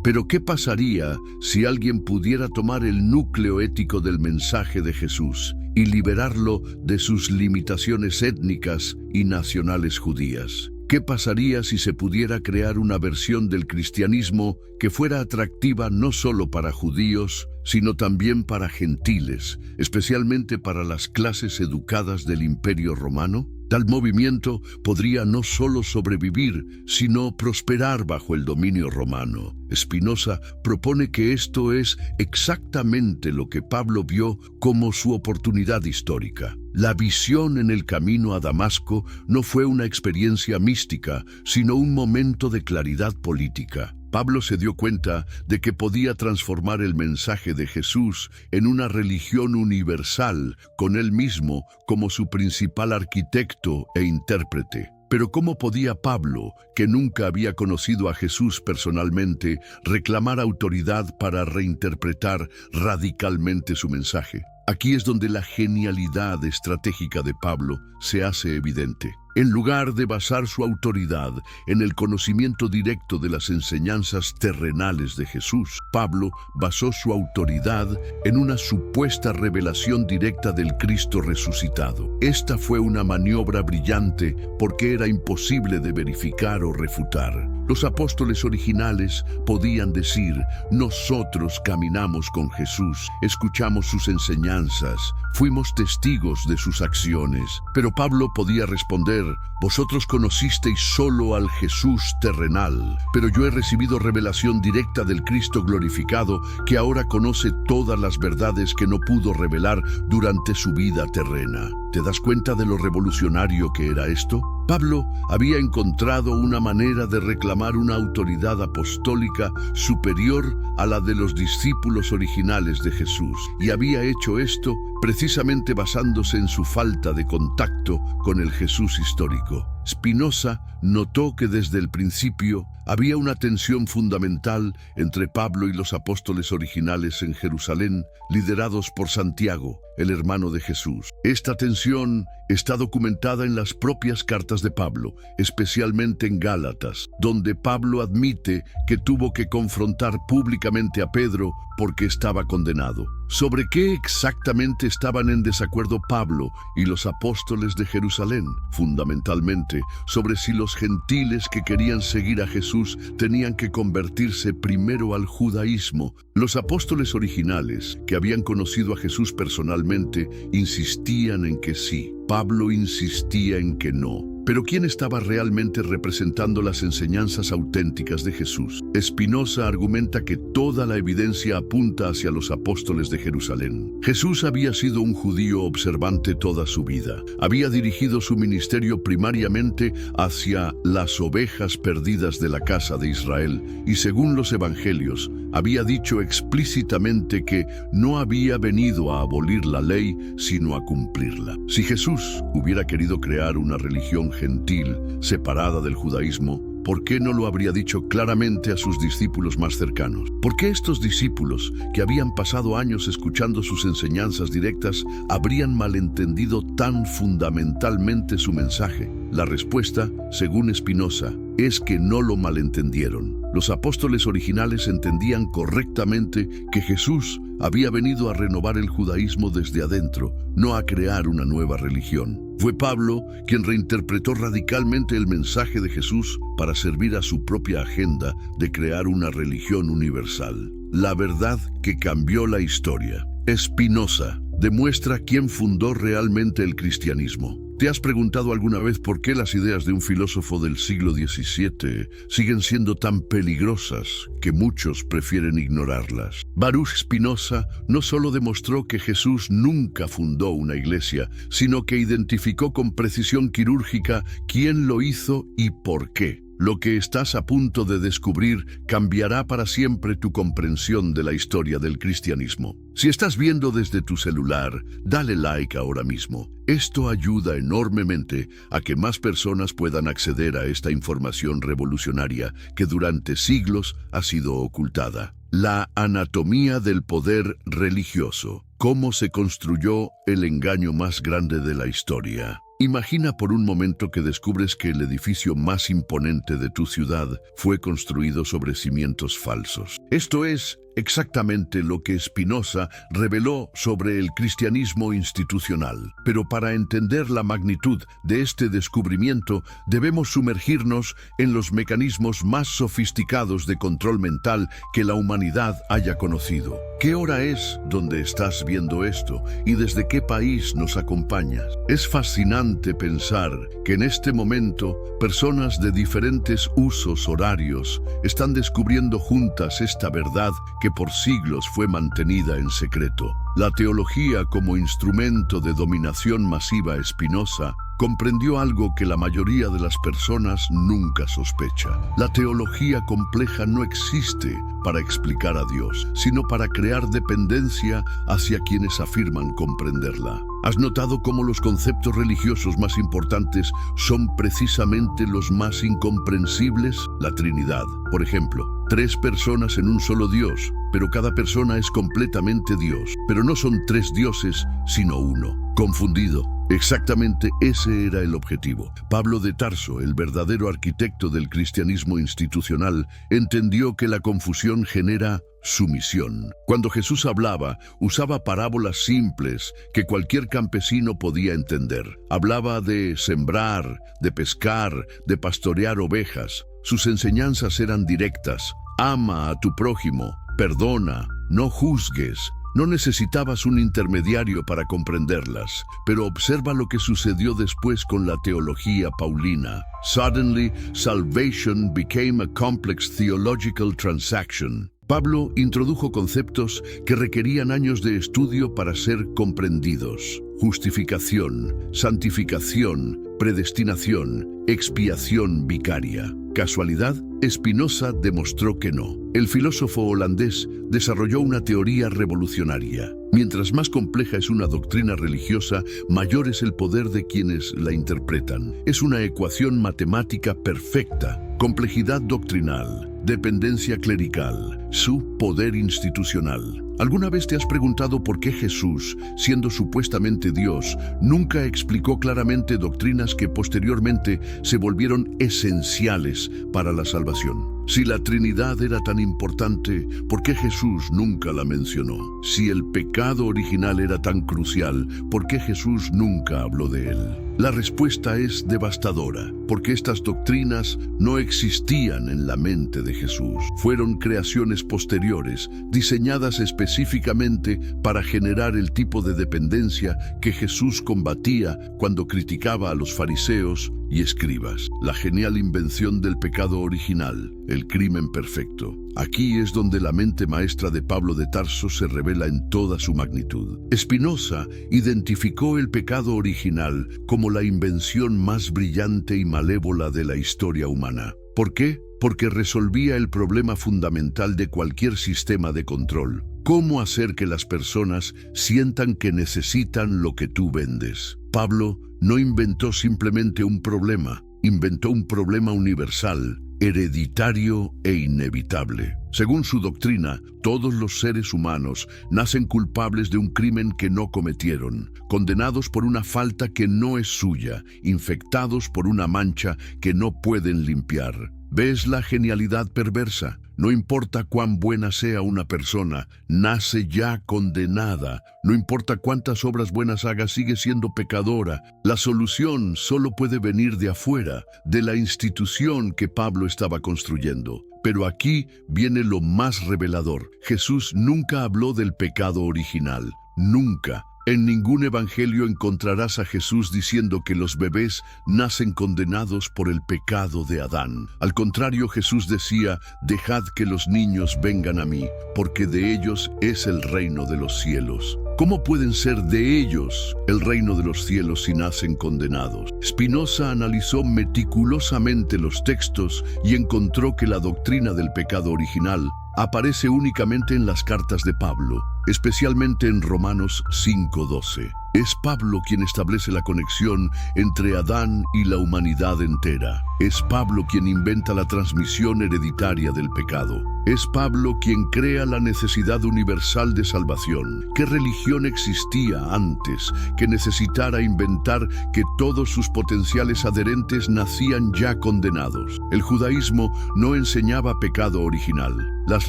Pero ¿qué pasaría si alguien pudiera tomar el núcleo ético del mensaje de Jesús y liberarlo de sus limitaciones étnicas y nacionales judías? ¿Qué pasaría si se pudiera crear una versión del cristianismo que fuera atractiva no solo para judíos, sino también para gentiles, especialmente para las clases educadas del Imperio Romano? Tal movimiento podría no solo sobrevivir, sino prosperar bajo el dominio romano. Spinoza propone que esto es exactamente lo que Pablo vio como su oportunidad histórica. La visión en el camino a Damasco no fue una experiencia mística, sino un momento de claridad política. Pablo se dio cuenta de que podía transformar el mensaje de Jesús en una religión universal, con él mismo como su principal arquitecto e intérprete. Pero ¿cómo podía Pablo, que nunca había conocido a Jesús personalmente, reclamar autoridad para reinterpretar radicalmente su mensaje? Aquí es donde la genialidad estratégica de Pablo se hace evidente. En lugar de basar su autoridad en el conocimiento directo de las enseñanzas terrenales de Jesús, Pablo basó su autoridad en una supuesta revelación directa del Cristo resucitado. Esta fue una maniobra brillante porque era imposible de verificar o refutar. Los apóstoles originales podían decir: nosotros caminamos con Jesús, escuchamos sus enseñanzas, fuimos testigos de sus acciones. Pero Pablo podía responder: vosotros conocisteis solo al Jesús terrenal, pero yo he recibido revelación directa del Cristo glorificado, que ahora conoce todas las verdades que no pudo revelar durante su vida terrena. ¿Te das cuenta de lo revolucionario que era esto? Pablo había encontrado una manera de reclamar una autoridad apostólica superior a la de los discípulos originales de Jesús, y había hecho esto precisamente basándose en su falta de contacto con el Jesús histórico. Spinoza notó que desde el principio había una tensión fundamental entre Pablo y los apóstoles originales en Jerusalén, liderados por Santiago, el hermano de Jesús. Esta tensión está documentada en las propias cartas de Pablo, especialmente en Gálatas, donde Pablo admite que tuvo que confrontar públicamente a Pedro porque estaba condenado. ¿Sobre qué exactamente estaban en desacuerdo Pablo y los apóstoles de Jerusalén? Fundamentalmente, sobre si los gentiles que querían seguir a Jesús tenían que convertirse primero al judaísmo. Los apóstoles originales, que habían conocido a Jesús personalmente, insistían en que sí. Pablo insistía en que no. Pero ¿quién estaba realmente representando las enseñanzas auténticas de Jesús? Spinoza argumenta que toda la evidencia apunta hacia los apóstoles de Jerusalén. Jesús había sido un judío observante toda su vida. Había dirigido su ministerio primariamente hacia las ovejas perdidas de la casa de Israel, y según los evangelios, había dicho explícitamente que no había venido a abolir la ley, sino a cumplirla. Si Jesús hubiera querido crear una religión gentil, separada del judaísmo, ¿por qué no lo habría dicho claramente a sus discípulos más cercanos? ¿Por qué estos discípulos, que habían pasado años escuchando sus enseñanzas directas, habrían malentendido tan fundamentalmente su mensaje? La respuesta, según Spinoza, es que no lo malentendieron. Los apóstoles originales entendían correctamente que Jesús había venido a renovar el judaísmo desde adentro, no a crear una nueva religión. Fue Pablo quien reinterpretó radicalmente el mensaje de Jesús para servir a su propia agenda de crear una religión universal. La verdad que cambió la historia. Spinoza demuestra quién fundó realmente el cristianismo. ¿Te has preguntado alguna vez por qué las ideas de un filósofo del siglo XVII siguen siendo tan peligrosas que muchos prefieren ignorarlas? Baruch Spinoza no solo demostró que Jesús nunca fundó una iglesia, sino que identificó con precisión quirúrgica quién lo hizo y por qué. Lo que estás a punto de descubrir cambiará para siempre tu comprensión de la historia del cristianismo. Si estás viendo desde tu celular, dale like ahora mismo. Esto ayuda enormemente a que más personas puedan acceder a esta información revolucionaria que durante siglos ha sido ocultada. La anatomía del poder religioso. ¿Cómo se construyó el engaño más grande de la historia? Imagina por un momento que descubres que el edificio más imponente de tu ciudad fue construido sobre cimientos falsos. Esto es exactamente lo que Spinoza reveló sobre el cristianismo institucional. Pero para entender la magnitud de este descubrimiento, debemos sumergirnos en los mecanismos más sofisticados de control mental que la humanidad haya conocido. ¿Qué hora es donde estás viendo esto y desde qué país nos acompañas? Es fascinante pensar que en este momento personas de diferentes usos horarios están descubriendo juntas esta verdad que por siglos fue mantenida en secreto. La teología como instrumento de dominación masiva Spinoza comprendió algo que la mayoría de las personas nunca sospecha. La teología compleja no existe para explicar a Dios, sino para crear dependencia hacia quienes afirman comprenderla. ¿Has notado cómo los conceptos religiosos más importantes son precisamente los más incomprensibles? La Trinidad, por ejemplo. 3 personas en un solo Dios, pero cada persona es completamente Dios. Pero no son 3 dioses, sino uno. Confundido. Exactamente ese era el objetivo. Pablo de Tarso, el verdadero arquitecto del cristianismo institucional, entendió que la confusión genera sumisión. Cuando Jesús hablaba, usaba parábolas simples que cualquier campesino podía entender. Hablaba de sembrar, de pescar, de pastorear ovejas. Sus enseñanzas eran directas. Ama a tu prójimo, perdona, no juzgues. No necesitabas un intermediario para comprenderlas, pero observa lo que sucedió después con la teología paulina. Suddenly, salvation became a complex theological transaction. Pablo introdujo conceptos que requerían años de estudio para ser comprendidos. Justificación, santificación, predestinación, expiación vicaria. ¿Casualidad? Spinoza demostró que no. El filósofo holandés desarrolló una teoría revolucionaria. Mientras más compleja es una doctrina religiosa, mayor es el poder de quienes la interpretan. Es una ecuación matemática perfecta. Complejidad doctrinal, dependencia clerical, su poder institucional. ¿Alguna vez te has preguntado por qué Jesús, siendo supuestamente Dios, nunca explicó claramente doctrinas que posteriormente se volvieron esenciales para la salvación? Si la Trinidad era tan importante, ¿por qué Jesús nunca la mencionó? Si el pecado original era tan crucial, ¿por qué Jesús nunca habló de él? La respuesta es devastadora, porque estas doctrinas no existían en la mente de Jesús. Fueron creaciones posteriores, diseñadas específicamente para generar el tipo de dependencia que Jesús combatía cuando criticaba a los fariseos y escribas. La genial invención del pecado original, el crimen perfecto. Aquí es donde la mente maestra de Pablo de Tarso se revela en toda su magnitud. Spinoza identificó el pecado original como la invención más brillante y malévola de la historia humana. ¿Por qué? Porque resolvía el problema fundamental de cualquier sistema de control. ¿Cómo hacer que las personas sientan que necesitan lo que tú vendes? Pablo no inventó simplemente un problema, inventó un problema universal, hereditario e inevitable. Según su doctrina, todos los seres humanos nacen culpables de un crimen que no cometieron, condenados por una falta que no es suya, infectados por una mancha que no pueden limpiar. ¿Ves la genialidad perversa? No importa cuán buena sea una persona, nace ya condenada. No importa cuántas obras buenas haga, sigue siendo pecadora. La solución solo puede venir de afuera, de la institución que Pablo estaba construyendo. Pero aquí viene lo más revelador. Jesús nunca habló del pecado original. Nunca. En ningún evangelio encontrarás a Jesús diciendo que los bebés nacen condenados por el pecado de Adán. Al contrario, Jesús decía, dejad que los niños vengan a mí, porque de ellos es el reino de los cielos. ¿Cómo pueden ser de ellos el reino de los cielos si nacen condenados? Spinoza analizó meticulosamente los textos y encontró que la doctrina del pecado original aparece únicamente en las cartas de Pablo, especialmente en Romanos 5:12. Es Pablo quien establece la conexión entre Adán y la humanidad entera. Es Pablo quien inventa la transmisión hereditaria del pecado. Es Pablo quien crea la necesidad universal de salvación. ¿Qué religión existía antes que necesitara inventar que todos sus potenciales adherentes nacían ya condenados? El judaísmo no enseñaba pecado original. Las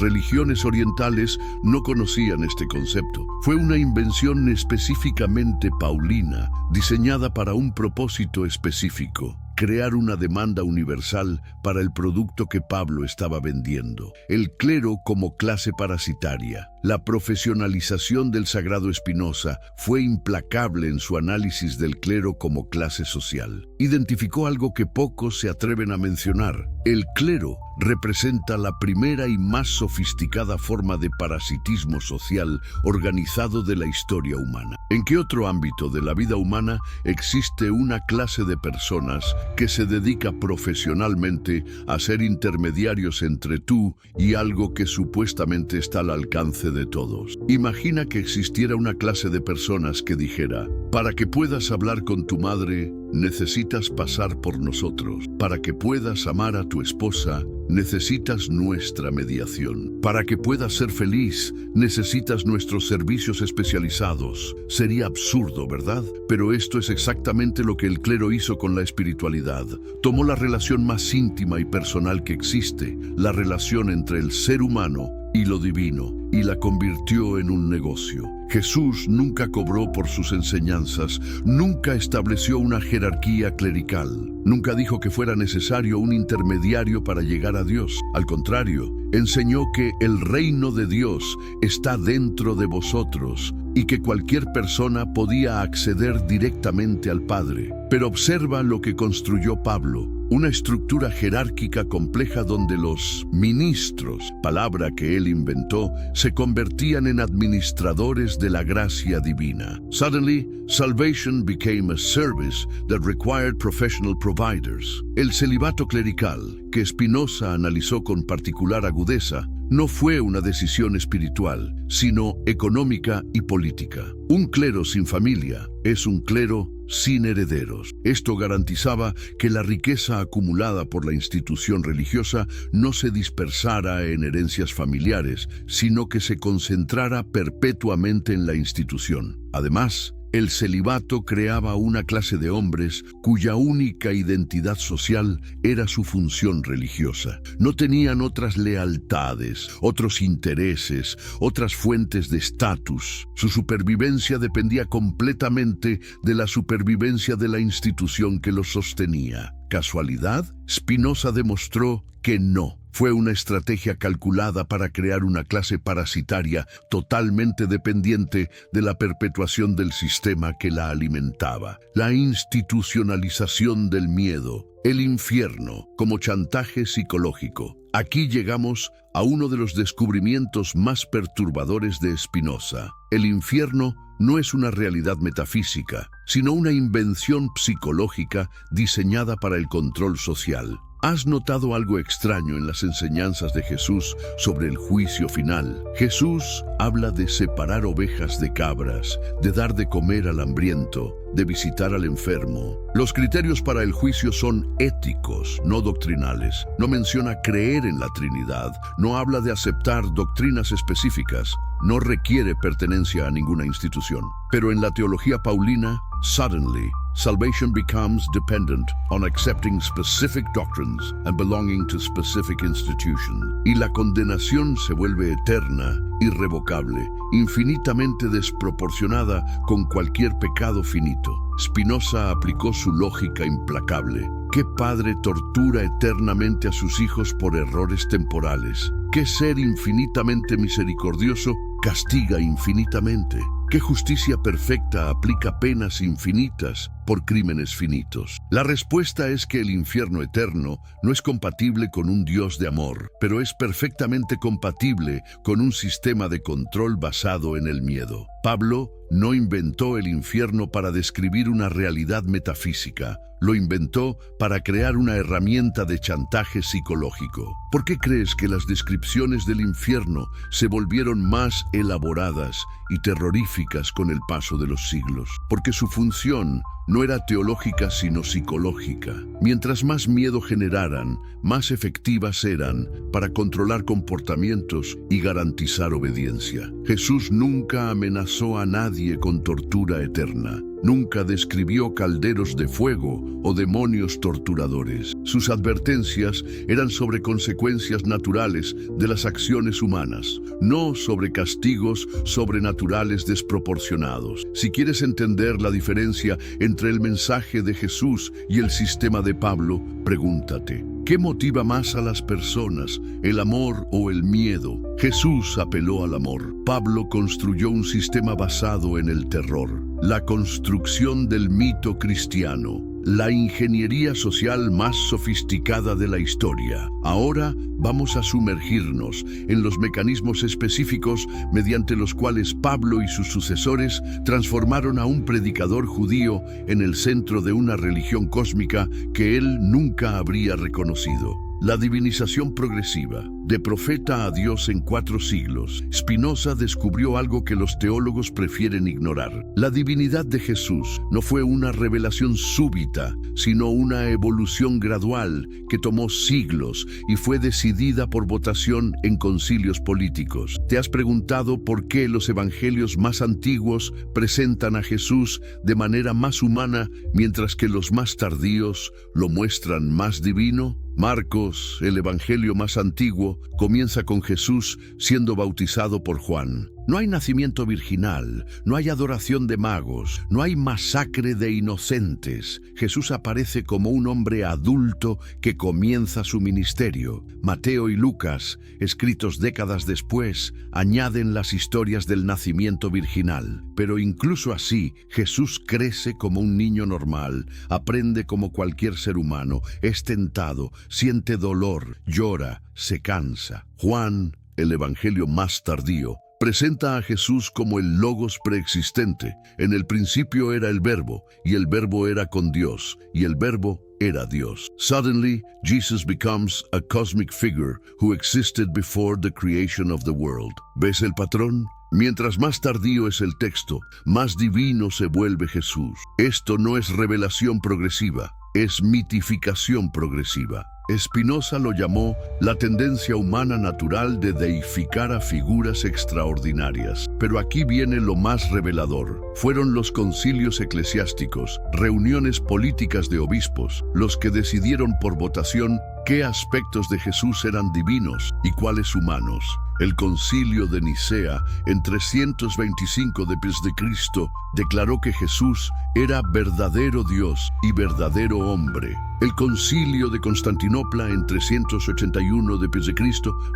religiones orientales no conocían este concepto. Fue una invención específicamente paulina, diseñada para un propósito específico: crear una demanda universal para el producto que Pablo estaba vendiendo. El clero como clase parasitaria. La profesionalización del sagrado Spinoza fue implacable en su análisis del clero como clase social. Identificó algo que pocos se atreven a mencionar. El clero representa la primera y más sofisticada forma de parasitismo social organizado de la historia humana. ¿En qué otro ámbito de la vida humana existe una clase de personas que se dedica profesionalmente a ser intermediarios entre tú y algo que supuestamente está al alcance de todos? Imagina que existiera una clase de personas que dijera: para que puedas hablar con tu madre, necesitas pasar por nosotros. Para que puedas amar a tu esposa, necesitas nuestra mediación. Para que puedas ser feliz, necesitas nuestros servicios especializados. Sería absurdo, ¿verdad? Pero esto es exactamente lo que el clero hizo con la espiritualidad. Tomó la relación más íntima y personal que existe, la relación entre el ser humano y lo divino, y la convirtió en un negocio. Jesús nunca cobró por sus enseñanzas, nunca estableció una jerarquía clerical, nunca dijo que fuera necesario un intermediario para llegar a Dios. Al contrario, enseñó que el reino de Dios está dentro de vosotros y que cualquier persona podía acceder directamente al Padre. Pero observa lo que construyó Pablo: una estructura jerárquica compleja donde los ministros, palabra que él inventó, se convertían en administradores de la gracia divina. Suddenly, salvation became a service that required professional providers. El celibato clerical, que Spinoza analizó con particular agudeza, no fue una decisión espiritual, sino económica y política. Un clero sin familia es un clero sin herederos. Esto garantizaba que la riqueza acumulada por la institución religiosa no se dispersara en herencias familiares, sino que se concentrara perpetuamente en la institución. Además, el celibato creaba una clase de hombres cuya única identidad social era su función religiosa. No tenían otras lealtades, otros intereses, otras fuentes de estatus. Su supervivencia dependía completamente de la supervivencia de la institución que los sostenía. ¿Casualidad? Spinoza demostró que no. Fue una estrategia calculada para crear una clase parasitaria totalmente dependiente de la perpetuación del sistema que la alimentaba. La institucionalización del miedo, el infierno como chantaje psicológico. Aquí llegamos a uno de los descubrimientos más perturbadores de Spinoza. El infierno no es una realidad metafísica, sino una invención psicológica diseñada para el control social. ¿Has notado algo extraño en las enseñanzas de Jesús sobre el juicio final? Jesús habla de separar ovejas de cabras, de dar de comer al hambriento, de visitar al enfermo. Los criterios para el juicio son éticos, no doctrinales. No menciona creer en la Trinidad, no habla de aceptar doctrinas específicas, no requiere pertenencia a ninguna institución. Pero en la teología paulina, suddenly, salvation becomes dependent on accepting specific doctrines and belonging to specific institutions. Y la condenación se vuelve eterna, irrevocable, infinitamente desproporcionada con cualquier pecado finito. Spinoza aplicó su lógica implacable. ¿Qué padre tortura eternamente a sus hijos por errores temporales? ¿Qué ser infinitamente misericordioso castiga infinitamente? ¿Qué justicia perfecta aplica penas infinitas por crímenes finitos? La respuesta es que el infierno eterno no es compatible con un Dios de amor, pero es perfectamente compatible con un sistema de control basado en el miedo. Pablo no inventó el infierno para describir una realidad metafísica, lo inventó para crear una herramienta de chantaje psicológico. ¿Por qué crees que las descripciones del infierno se volvieron más elaboradas y terroríficas con el paso de los siglos? Porque su función no era teológica sino psicológica. Mientras más miedo generaran, más efectivas eran para controlar comportamientos y garantizar obediencia. Jesús nunca amenazó a nadie con tortura eterna. Nunca describió calderos de fuego o demonios torturadores. Sus advertencias eran sobre consecuencias naturales de las acciones humanas, no sobre castigos sobrenaturales desproporcionados. Si quieres entender la diferencia entre el mensaje de Jesús y el sistema de Pablo, pregúntate: ¿qué motiva más a las personas, el amor o el miedo? Jesús apeló al amor. Pablo construyó un sistema basado en el terror. La construcción del mito cristiano, la ingeniería social más sofisticada de la historia. Ahora vamos a sumergirnos en los mecanismos específicos mediante los cuales Pablo y sus sucesores transformaron a un predicador judío en el centro de una religión cósmica que él nunca habría reconocido. La divinización progresiva, de profeta a Dios en 4 siglos. Spinoza descubrió algo que los teólogos prefieren ignorar. La divinidad de Jesús no fue una revelación súbita, sino una evolución gradual que tomó siglos y fue decidida por votación en concilios políticos. ¿Te has preguntado por qué los evangelios más antiguos presentan a Jesús de manera más humana, mientras que los más tardíos lo muestran más divino? Marcos, el evangelio más antiguo, comienza con Jesús siendo bautizado por Juan. No hay nacimiento virginal, no hay adoración de magos, no hay masacre de inocentes. Jesús aparece como un hombre adulto que comienza su ministerio. Mateo y Lucas, escritos décadas después, añaden las historias del nacimiento virginal. Pero incluso así, Jesús crece como un niño normal, aprende como cualquier ser humano, es tentado, siente dolor, llora, se cansa. Juan, el evangelio más tardío, presenta a Jesús como el Logos preexistente. En el principio era el Verbo, y el Verbo era con Dios, y el Verbo era Dios. Suddenly, Jesus becomes a cosmic figure who existed before the creation of the world. ¿Ves el patrón? Mientras más tardío es el texto, más divino se vuelve Jesús. Esto no es revelación progresiva, es mitificación progresiva. Spinoza lo llamó la tendencia humana natural de deificar a figuras extraordinarias. Pero aquí viene lo más revelador. Fueron los concilios eclesiásticos, reuniones políticas de obispos, los que decidieron por votación qué aspectos de Jesús eran divinos y cuáles humanos. El concilio de Nicea, en 325 d.C., declaró que Jesús era verdadero Dios y verdadero hombre. El concilio de Constantinopla, en 381 d.C.,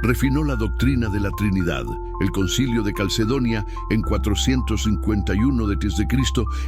refinó la doctrina de la Trinidad. El concilio de Calcedonia, en 451 d.C.,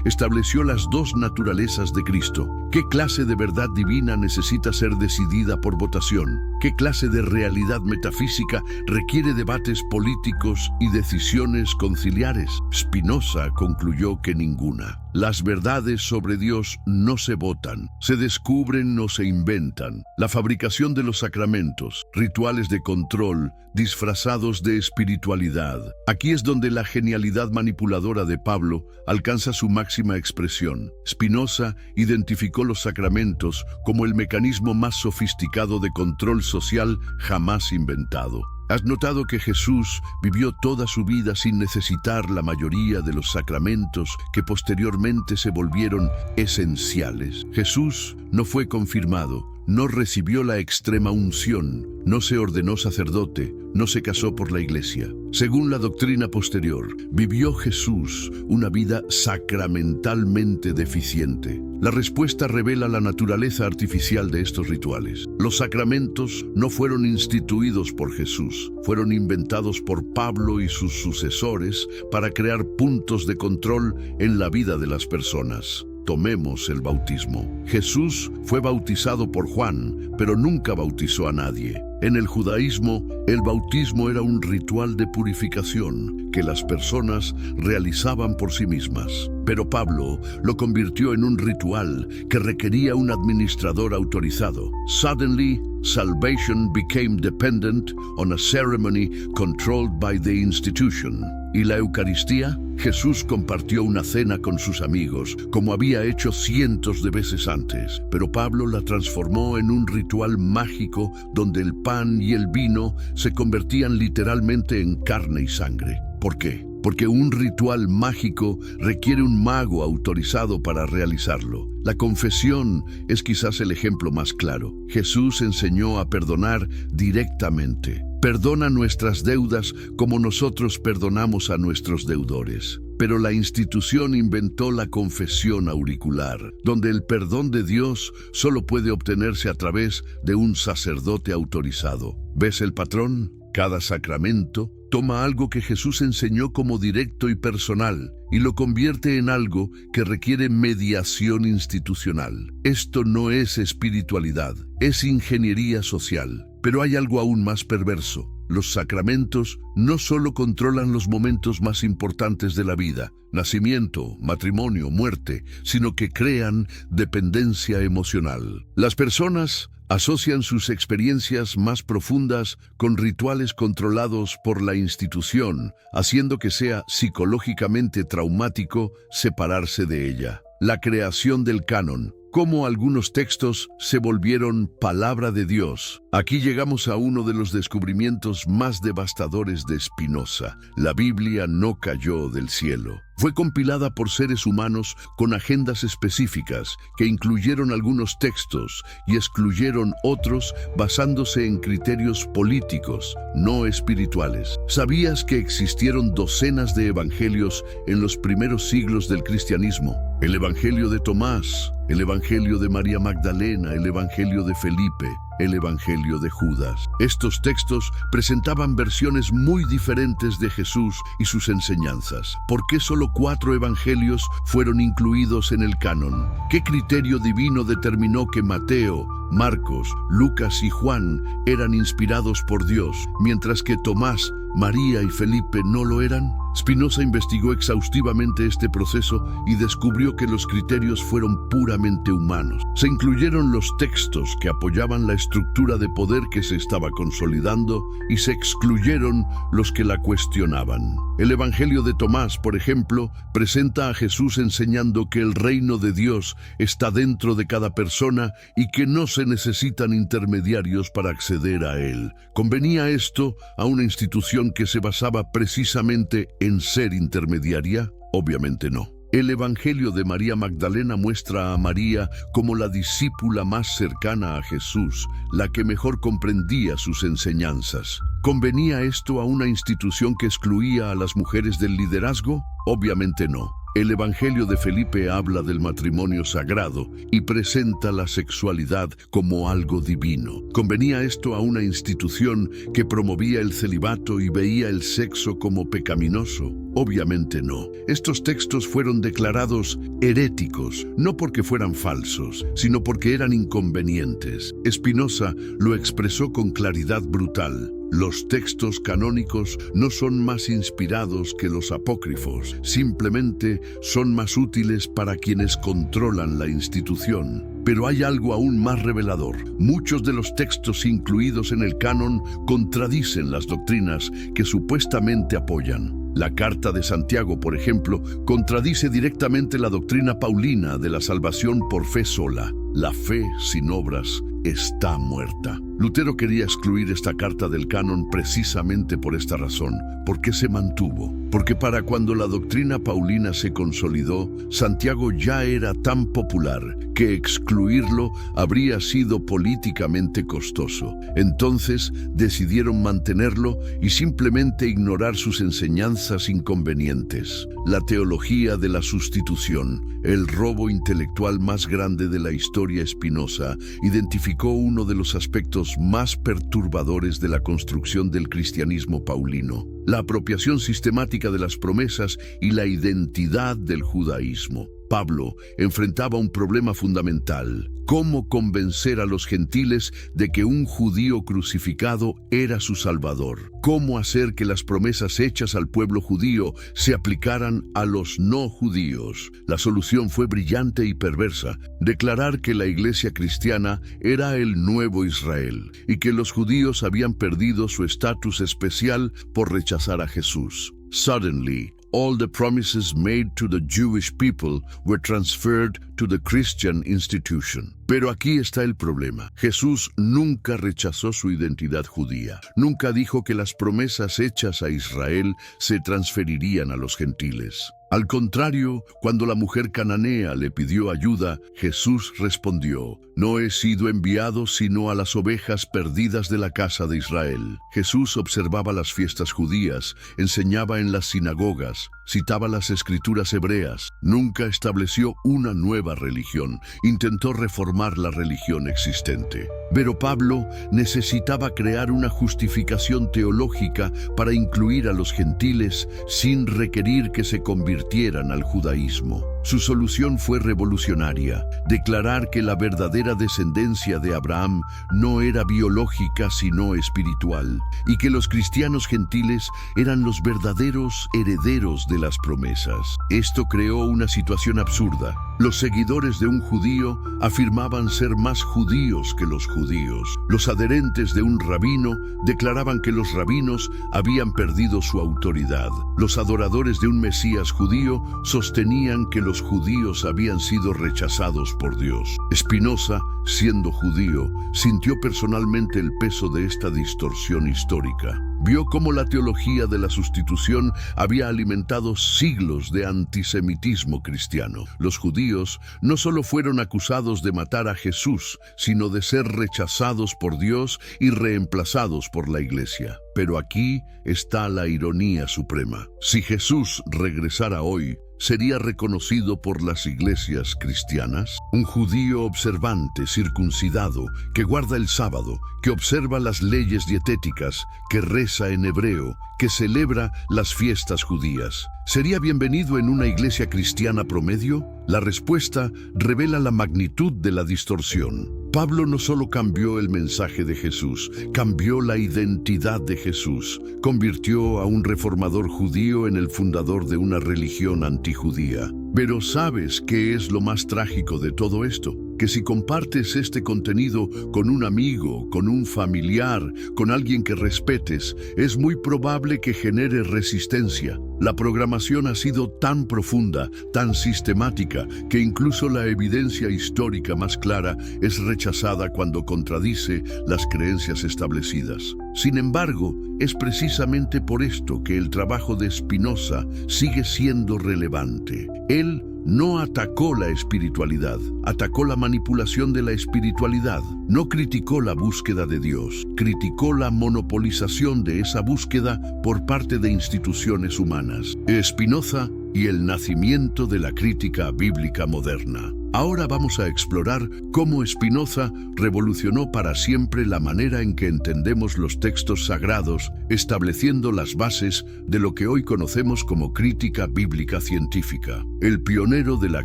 estableció las 2 naturalezas de Cristo. ¿Qué clase de verdad divina necesita ser decidida por votación? ¿Qué clase de realidad metafísica requiere debates políticos y decisiones conciliares? Spinoza concluyó que ninguna. Las verdades sobre Dios no se votan, se descubren o se inventan. La fabricación de los sacramentos, rituales de control, disfrazados de espiritualidad. Aquí es donde la genialidad manipuladora de Pablo alcanza su máxima expresión. Spinoza identificó los sacramentos como el mecanismo más sofisticado de control social jamás inventado. ¿Has notado que Jesús vivió toda su vida sin necesitar la mayoría de los sacramentos que posteriormente se volvieron esenciales? Jesús no fue confirmado, no recibió la extrema unción, no se ordenó sacerdote, no se casó por la iglesia. Según la doctrina posterior, vivió Jesús una vida sacramentalmente deficiente. La respuesta revela la naturaleza artificial de estos rituales. Los sacramentos no fueron instituidos por Jesús, fueron inventados por Pablo y sus sucesores para crear puntos de control en la vida de las personas. Tomemos el bautismo. Jesús fue bautizado por Juan, pero nunca bautizó a nadie. En el judaísmo, El bautismo era un ritual de purificación que las personas realizaban por sí mismas. Pero Pablo lo convirtió en un ritual que requería un administrador autorizado. Suddenly, salvation became dependent on a ceremony controlled by the institution. ¿Y la Eucaristía? Jesús compartió una cena con sus amigos, como había hecho cientos de veces antes, pero Pablo la transformó en un ritual mágico donde el pan y el vino se convertían literalmente en carne y sangre. ¿Por qué? Porque un ritual mágico requiere un mago autorizado para realizarlo. La confesión es quizás el ejemplo más claro. Jesús enseñó a perdonar directamente. Perdona nuestras deudas como nosotros perdonamos a nuestros deudores. Pero la institución inventó la confesión auricular, donde el perdón de Dios solo puede obtenerse a través de un sacerdote autorizado. ¿Ves el patrón? Cada sacramento toma algo que Jesús enseñó como directo y personal y lo convierte en algo que requiere mediación institucional. Esto no es espiritualidad, es ingeniería social. Pero hay algo aún más perverso. Los sacramentos no solo controlan los momentos más importantes de la vida, nacimiento, matrimonio, muerte, sino que crean dependencia emocional. Las personas asocian sus experiencias más profundas con rituales controlados por la institución, haciendo que sea psicológicamente traumático separarse de ella. La creación del canon. Cómo algunos textos se volvieron palabra de Dios. Aquí llegamos a uno de los descubrimientos más devastadores de Spinoza. La Biblia no cayó del cielo. Fue compilada por seres humanos con agendas específicas que incluyeron algunos textos y excluyeron otros basándose en criterios políticos, no espirituales. ¿Sabías que existieron docenas de evangelios en los primeros siglos del cristianismo? El Evangelio de Tomás, el Evangelio de María Magdalena, el Evangelio de Felipe, el Evangelio de Judas. Estos textos presentaban versiones muy diferentes de Jesús y sus enseñanzas. ¿Por qué solo 4 evangelios fueron incluidos en el canon? ¿Qué criterio divino determinó que Mateo, Marcos, Lucas y Juan eran inspirados por Dios, mientras que Tomás, María y Felipe no lo eran? Spinoza investigó exhaustivamente este proceso y descubrió que los criterios fueron puramente humanos. Se incluyeron los textos que apoyaban la estructura de poder que se estaba consolidando y se excluyeron los que la cuestionaban. El Evangelio de Tomás, por ejemplo, presenta a Jesús enseñando que el reino de Dios está dentro de cada persona y que no se necesitan intermediarios para acceder a él. ¿Convenía esto a una institución que se basaba precisamente en ser intermediaria? Obviamente no. El Evangelio de María Magdalena muestra a María como la discípula más cercana a Jesús, la que mejor comprendía sus enseñanzas. ¿Convenía esto a una institución que excluía a las mujeres del liderazgo? Obviamente no. El Evangelio de Felipe habla del matrimonio sagrado y presenta la sexualidad como algo divino. ¿Convenía esto a una institución que promovía el celibato y veía el sexo como pecaminoso? Obviamente no. Estos textos fueron declarados heréticos, no porque fueran falsos, sino porque eran inconvenientes. Spinoza lo expresó con claridad brutal. Los textos canónicos no son más inspirados que los apócrifos, simplemente son más útiles para quienes controlan la institución. Pero hay algo aún más revelador. Muchos de los textos incluidos en el canon contradicen las doctrinas que supuestamente apoyan. La Carta de Santiago, por ejemplo, contradice directamente la doctrina paulina de la salvación por fe sola. La fe sin obras está muerta. Lutero quería excluir esta carta del canon precisamente por esta razón. ¿Por qué se mantuvo? Porque para cuando la doctrina paulina se consolidó, Santiago ya era tan popular que excluirlo habría sido políticamente costoso. Entonces decidieron mantenerlo y simplemente ignorar sus enseñanzas inconvenientes. La teología de la sustitución, el robo intelectual más grande de la historia Spinoza, identificó uno de los aspectos más perturbadores de la construcción del cristianismo paulino: la apropiación sistemática de las promesas y la identidad del judaísmo. Pablo enfrentaba un problema fundamental: cómo convencer a los gentiles de que un judío crucificado era su Salvador. Cómo hacer que las promesas hechas al pueblo judío se aplicaran a los no judíos. La solución fue brillante y perversa: declarar que la iglesia cristiana era el nuevo Israel y que los judíos habían perdido su estatus especial por rechazar a Jesús. Suddenly, all the promises made to the Jewish people were transferred to the Christian institution. Pero aquí está el problema. Jesús nunca rechazó su identidad judía. Nunca dijo que las promesas hechas a Israel se transferirían a los gentiles. Al contrario, cuando la mujer cananea le pidió ayuda, Jesús respondió: «No he sido enviado sino a las ovejas perdidas de la casa de Israel». Jesús observaba las fiestas judías, enseñaba en las sinagogas, citaba las escrituras hebreas. Nunca estableció una nueva religión, intentó reformar la religión existente. Pero Pablo necesitaba crear una justificación teológica para incluir a los gentiles sin requerir que se convirtieran al judaísmo. Su solución fue revolucionaria: declarar que la verdadera descendencia de Abraham no era biológica sino espiritual, y que los cristianos gentiles eran los verdaderos herederos de las promesas. Esto creó una situación absurda. Los seguidores de un judío afirmaban ser más judíos que los judíos. Los adherentes de un rabino declaraban que los rabinos habían perdido su autoridad. Los adoradores de un Mesías judío sostenían que los judíos habían sido rechazados por Dios. Spinoza, siendo judío, sintió personalmente el peso de esta distorsión histórica. Vio cómo la teología de la sustitución había alimentado siglos de antisemitismo cristiano. Los judíos no solo fueron acusados de matar a Jesús, sino de ser rechazados por Dios y reemplazados por la Iglesia. Pero aquí está la ironía suprema. Si Jesús regresara hoy, ¿sería reconocido por las iglesias cristianas? Un judío observante, circuncidado, que guarda el sábado, que observa las leyes dietéticas, que reza en hebreo, que celebra las fiestas judías, ¿sería bienvenido en una iglesia cristiana promedio? La respuesta revela la magnitud de la distorsión. Pablo no solo cambió el mensaje de Jesús, cambió la identidad de Jesús. Convirtió a un reformador judío en el fundador de una religión antijudía. Pero ¿sabes qué es lo más trágico de todo esto? Que si compartes este contenido con un amigo, con un familiar, con alguien que respetes, es muy probable que genere resistencia. La programación ha sido tan profunda, tan sistemática, que incluso la evidencia histórica más clara es rechazada cuando contradice las creencias establecidas. Sin embargo, es precisamente por esto que el trabajo de Spinoza sigue siendo relevante. Él no atacó la espiritualidad, atacó la manipulación de la espiritualidad. No criticó la búsqueda de Dios, criticó la monopolización de esa búsqueda por parte de instituciones humanas. Spinoza y el nacimiento de la crítica bíblica moderna. Ahora vamos a explorar cómo Spinoza revolucionó para siempre la manera en que entendemos los textos sagrados, estableciendo las bases de lo que hoy conocemos como crítica bíblica científica. El pionero de la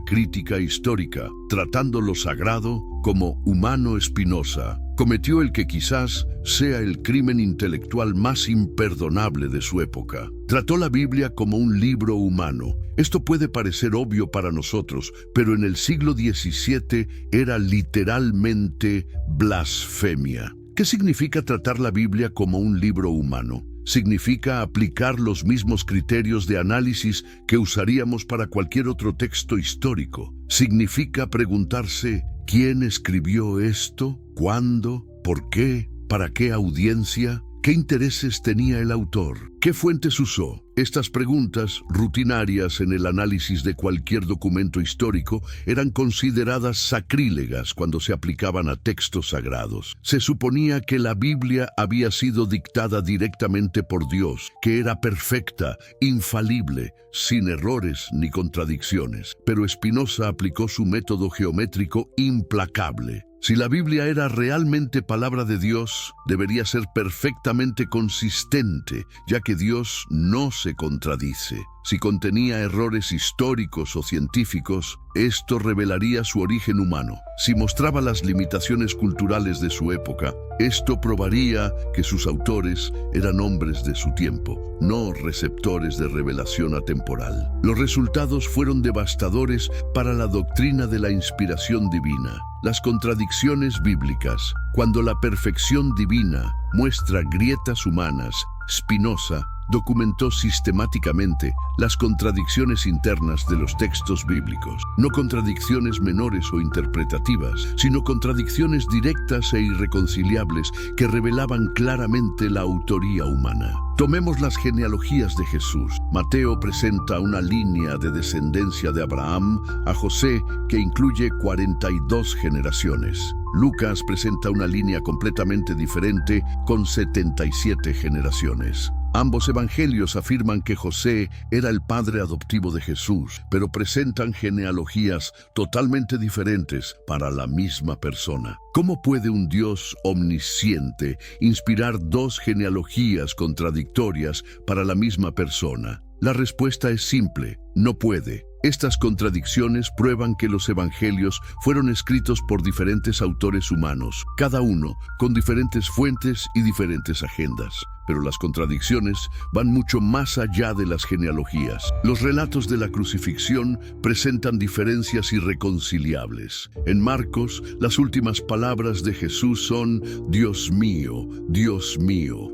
crítica histórica, tratando lo sagrado como humano, Spinoza cometió el que quizás sea el crimen intelectual más imperdonable de su época. Trató la Biblia como un libro humano. Esto puede parecer obvio para nosotros, pero en el siglo XVII era literalmente blasfemia. ¿Qué significa tratar la Biblia como un libro humano? Significa aplicar los mismos criterios de análisis que usaríamos para cualquier otro texto histórico. Significa preguntarse: ¿quién escribió esto? ¿Cuándo? ¿Por qué? ¿Para qué audiencia? ¿Qué intereses tenía el autor? ¿Qué fuentes usó? Estas preguntas, rutinarias en el análisis de cualquier documento histórico, eran consideradas sacrílegas cuando se aplicaban a textos sagrados. Se suponía que la Biblia había sido dictada directamente por Dios, que era perfecta, infalible, sin errores ni contradicciones. Pero Spinoza aplicó su método geométrico implacable. Si la Biblia era realmente palabra de Dios, debería ser perfectamente consistente, ya que Dios no se contradice. Si contenía errores históricos o científicos, esto revelaría su origen humano. Si mostraba las limitaciones culturales de su época, esto probaría que sus autores eran hombres de su tiempo, no receptores de revelación atemporal. Los resultados fueron devastadores para la doctrina de la inspiración divina. Las contradicciones bíblicas. Cuando la perfección divina muestra grietas humanas, Spinoza documentó sistemáticamente las contradicciones internas de los textos bíblicos. No contradicciones menores o interpretativas, sino contradicciones directas e irreconciliables que revelaban claramente la autoría humana. Tomemos las genealogías de Jesús. Mateo presenta una línea de descendencia de Abraham a José que incluye 42 generaciones. Lucas presenta una línea completamente diferente con 77 generaciones. Ambos evangelios afirman que José era el padre adoptivo de Jesús, pero presentan genealogías totalmente diferentes para la misma persona. ¿Cómo puede un Dios omnisciente inspirar dos genealogías contradictorias para la misma persona? La respuesta es simple: no puede. Estas contradicciones prueban que los evangelios fueron escritos por diferentes autores humanos, cada uno con diferentes fuentes y diferentes agendas. Pero las contradicciones van mucho más allá de las genealogías. Los relatos de la crucifixión presentan diferencias irreconciliables. En Marcos, las últimas palabras de Jesús son: Dios mío,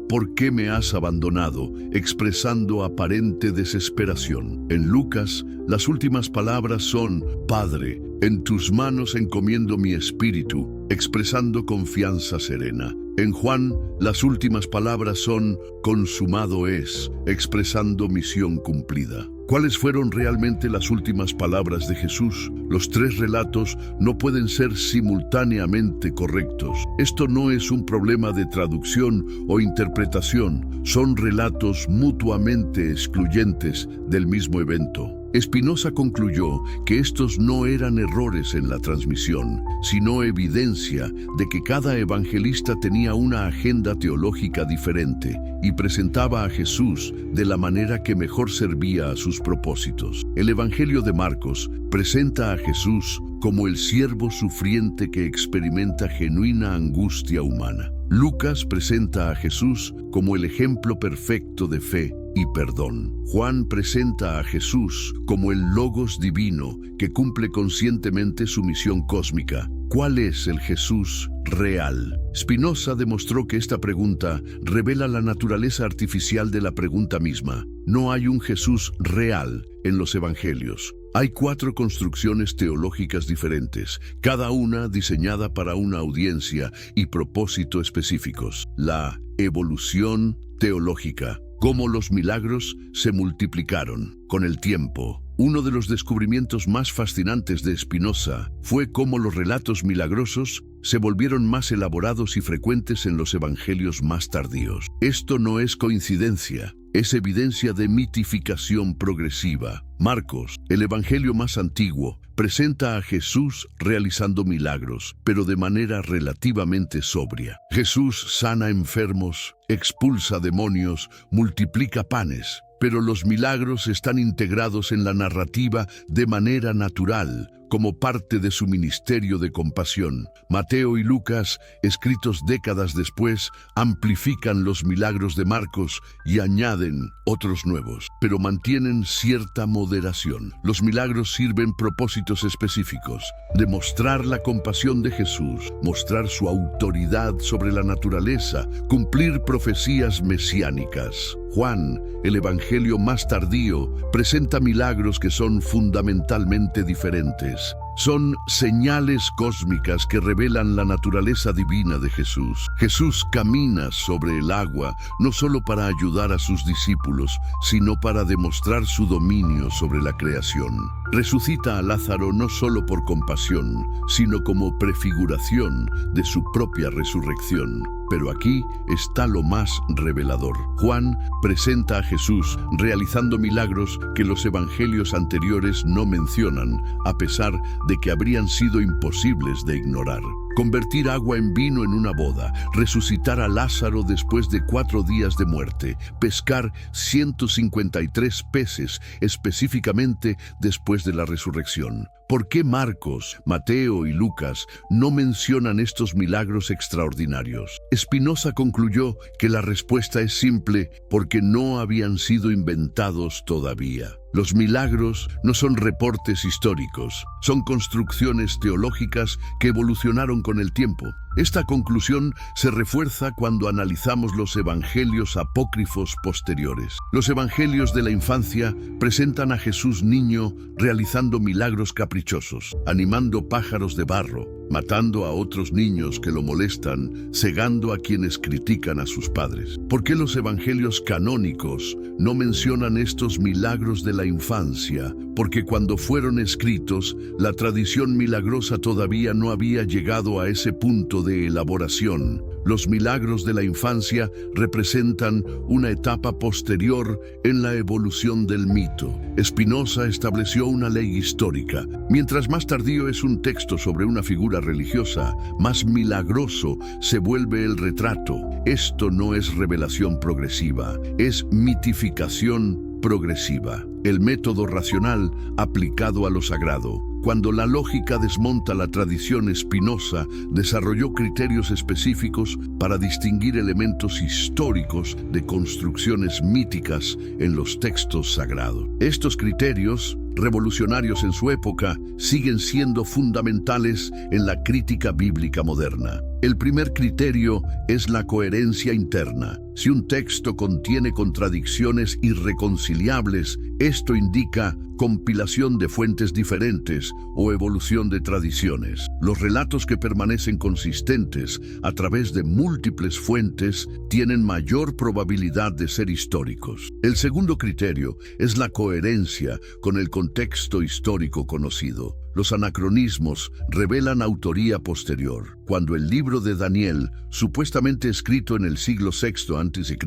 ¿por qué me has abandonado?, expresando aparente desesperación. En Lucas, las últimas palabras son: Padre, en tus manos encomiendo mi espíritu, expresando confianza serena. En Juan, las últimas palabras son: consumado es, expresando misión cumplida. ¿Cuáles fueron realmente las últimas palabras de Jesús? Los tres relatos no pueden ser simultáneamente correctos. Esto no es un problema de traducción o interpretación, son relatos mutuamente excluyentes del mismo evento. Spinoza concluyó que estos no eran errores en la transmisión, sino evidencia de que cada evangelista tenía una agenda teológica diferente y presentaba a Jesús de la manera que mejor servía a sus propósitos. El Evangelio de Marcos presenta a Jesús como el siervo sufriente que experimenta genuina angustia humana. Lucas presenta a Jesús como el ejemplo perfecto de fe y perdón. Juan presenta a Jesús como el Logos divino que cumple conscientemente su misión cósmica. ¿Cuál es el Jesús real? Spinoza demostró que esta pregunta revela la naturaleza artificial de la pregunta misma. No hay un Jesús real en los evangelios. Hay 4 construcciones teológicas diferentes, cada una diseñada para una audiencia y propósito específicos. La evolución teológica. Cómo los milagros se multiplicaron con el tiempo. Uno de los descubrimientos más fascinantes de Spinoza fue cómo los relatos milagrosos se volvieron más elaborados y frecuentes en los evangelios más tardíos. Esto no es coincidencia, es evidencia de mitificación progresiva. Marcos, el evangelio más antiguo, presenta a Jesús realizando milagros, pero de manera relativamente sobria. Jesús sana enfermos, expulsa demonios, multiplica panes, pero los milagros están integrados en la narrativa de manera natural, como parte de su ministerio de compasión. Mateo y Lucas, escritos décadas después, amplifican los milagros de Marcos y añaden otros nuevos, pero mantienen cierta moderación. Los milagros sirven propósitos específicos: demostrar la compasión de Jesús, mostrar su autoridad sobre la naturaleza, cumplir profecías mesiánicas. Juan, el evangelio más tardío, presenta milagros que son fundamentalmente diferentes. Son señales cósmicas que revelan la naturaleza divina de Jesús. Jesús camina sobre el agua no solo para ayudar a sus discípulos, sino para demostrar su dominio sobre la creación. Resucita a Lázaro no solo por compasión, sino como prefiguración de su propia resurrección. Pero aquí está lo más revelador. Juan presenta a Jesús realizando milagros que los evangelios anteriores no mencionan, a pesar de que habrían sido imposibles de ignorar. convertir agua en vino en una boda, resucitar a Lázaro después de 4 días de muerte, pescar 153 peces, específicamente después de la resurrección. ¿Por qué Marcos, Mateo y Lucas no mencionan estos milagros extraordinarios? Spinoza concluyó que la respuesta es simple porque no habían sido inventados todavía. Los milagros no son reportes históricos, son construcciones teológicas que evolucionaron con el tiempo. Esta conclusión se refuerza cuando analizamos los evangelios apócrifos posteriores. Los evangelios de la infancia presentan a Jesús niño realizando milagros caprichosos, animando pájaros de barro, matando a otros niños que lo molestan, cegando a quienes critican a sus padres. ¿Por qué los evangelios canónicos no mencionan estos milagros de la infancia? Porque cuando fueron escritos, la tradición milagrosa todavía no había llegado a ese punto de elaboración. Los milagros de la infancia representan una etapa posterior en la evolución del mito. Spinoza estableció una ley histórica. Mientras más tardío es un texto sobre una figura religiosa, más milagroso se vuelve el retrato. Esto no es revelación progresiva, es mitificación progresiva. El método racional aplicado a lo sagrado. Cuando la lógica desmonta la tradición, Spinoza desarrolló criterios específicos para distinguir elementos históricos de construcciones míticas en los textos sagrados. Estos criterios, revolucionarios en su época, siguen siendo fundamentales en la crítica bíblica moderna. El primer criterio es la coherencia interna. Si un texto contiene contradicciones irreconciliables, esto indica compilación de fuentes diferentes o evolución de tradiciones. Los relatos que permanecen consistentes a través de múltiples fuentes tienen mayor probabilidad de ser históricos. El segundo criterio es la coherencia con el contexto histórico conocido. Los anacronismos revelan autoría posterior. Cuando el libro de Daniel, supuestamente escrito en el siglo VI a.C.,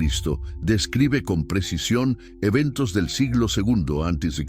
describe con precisión eventos del siglo II a.C.,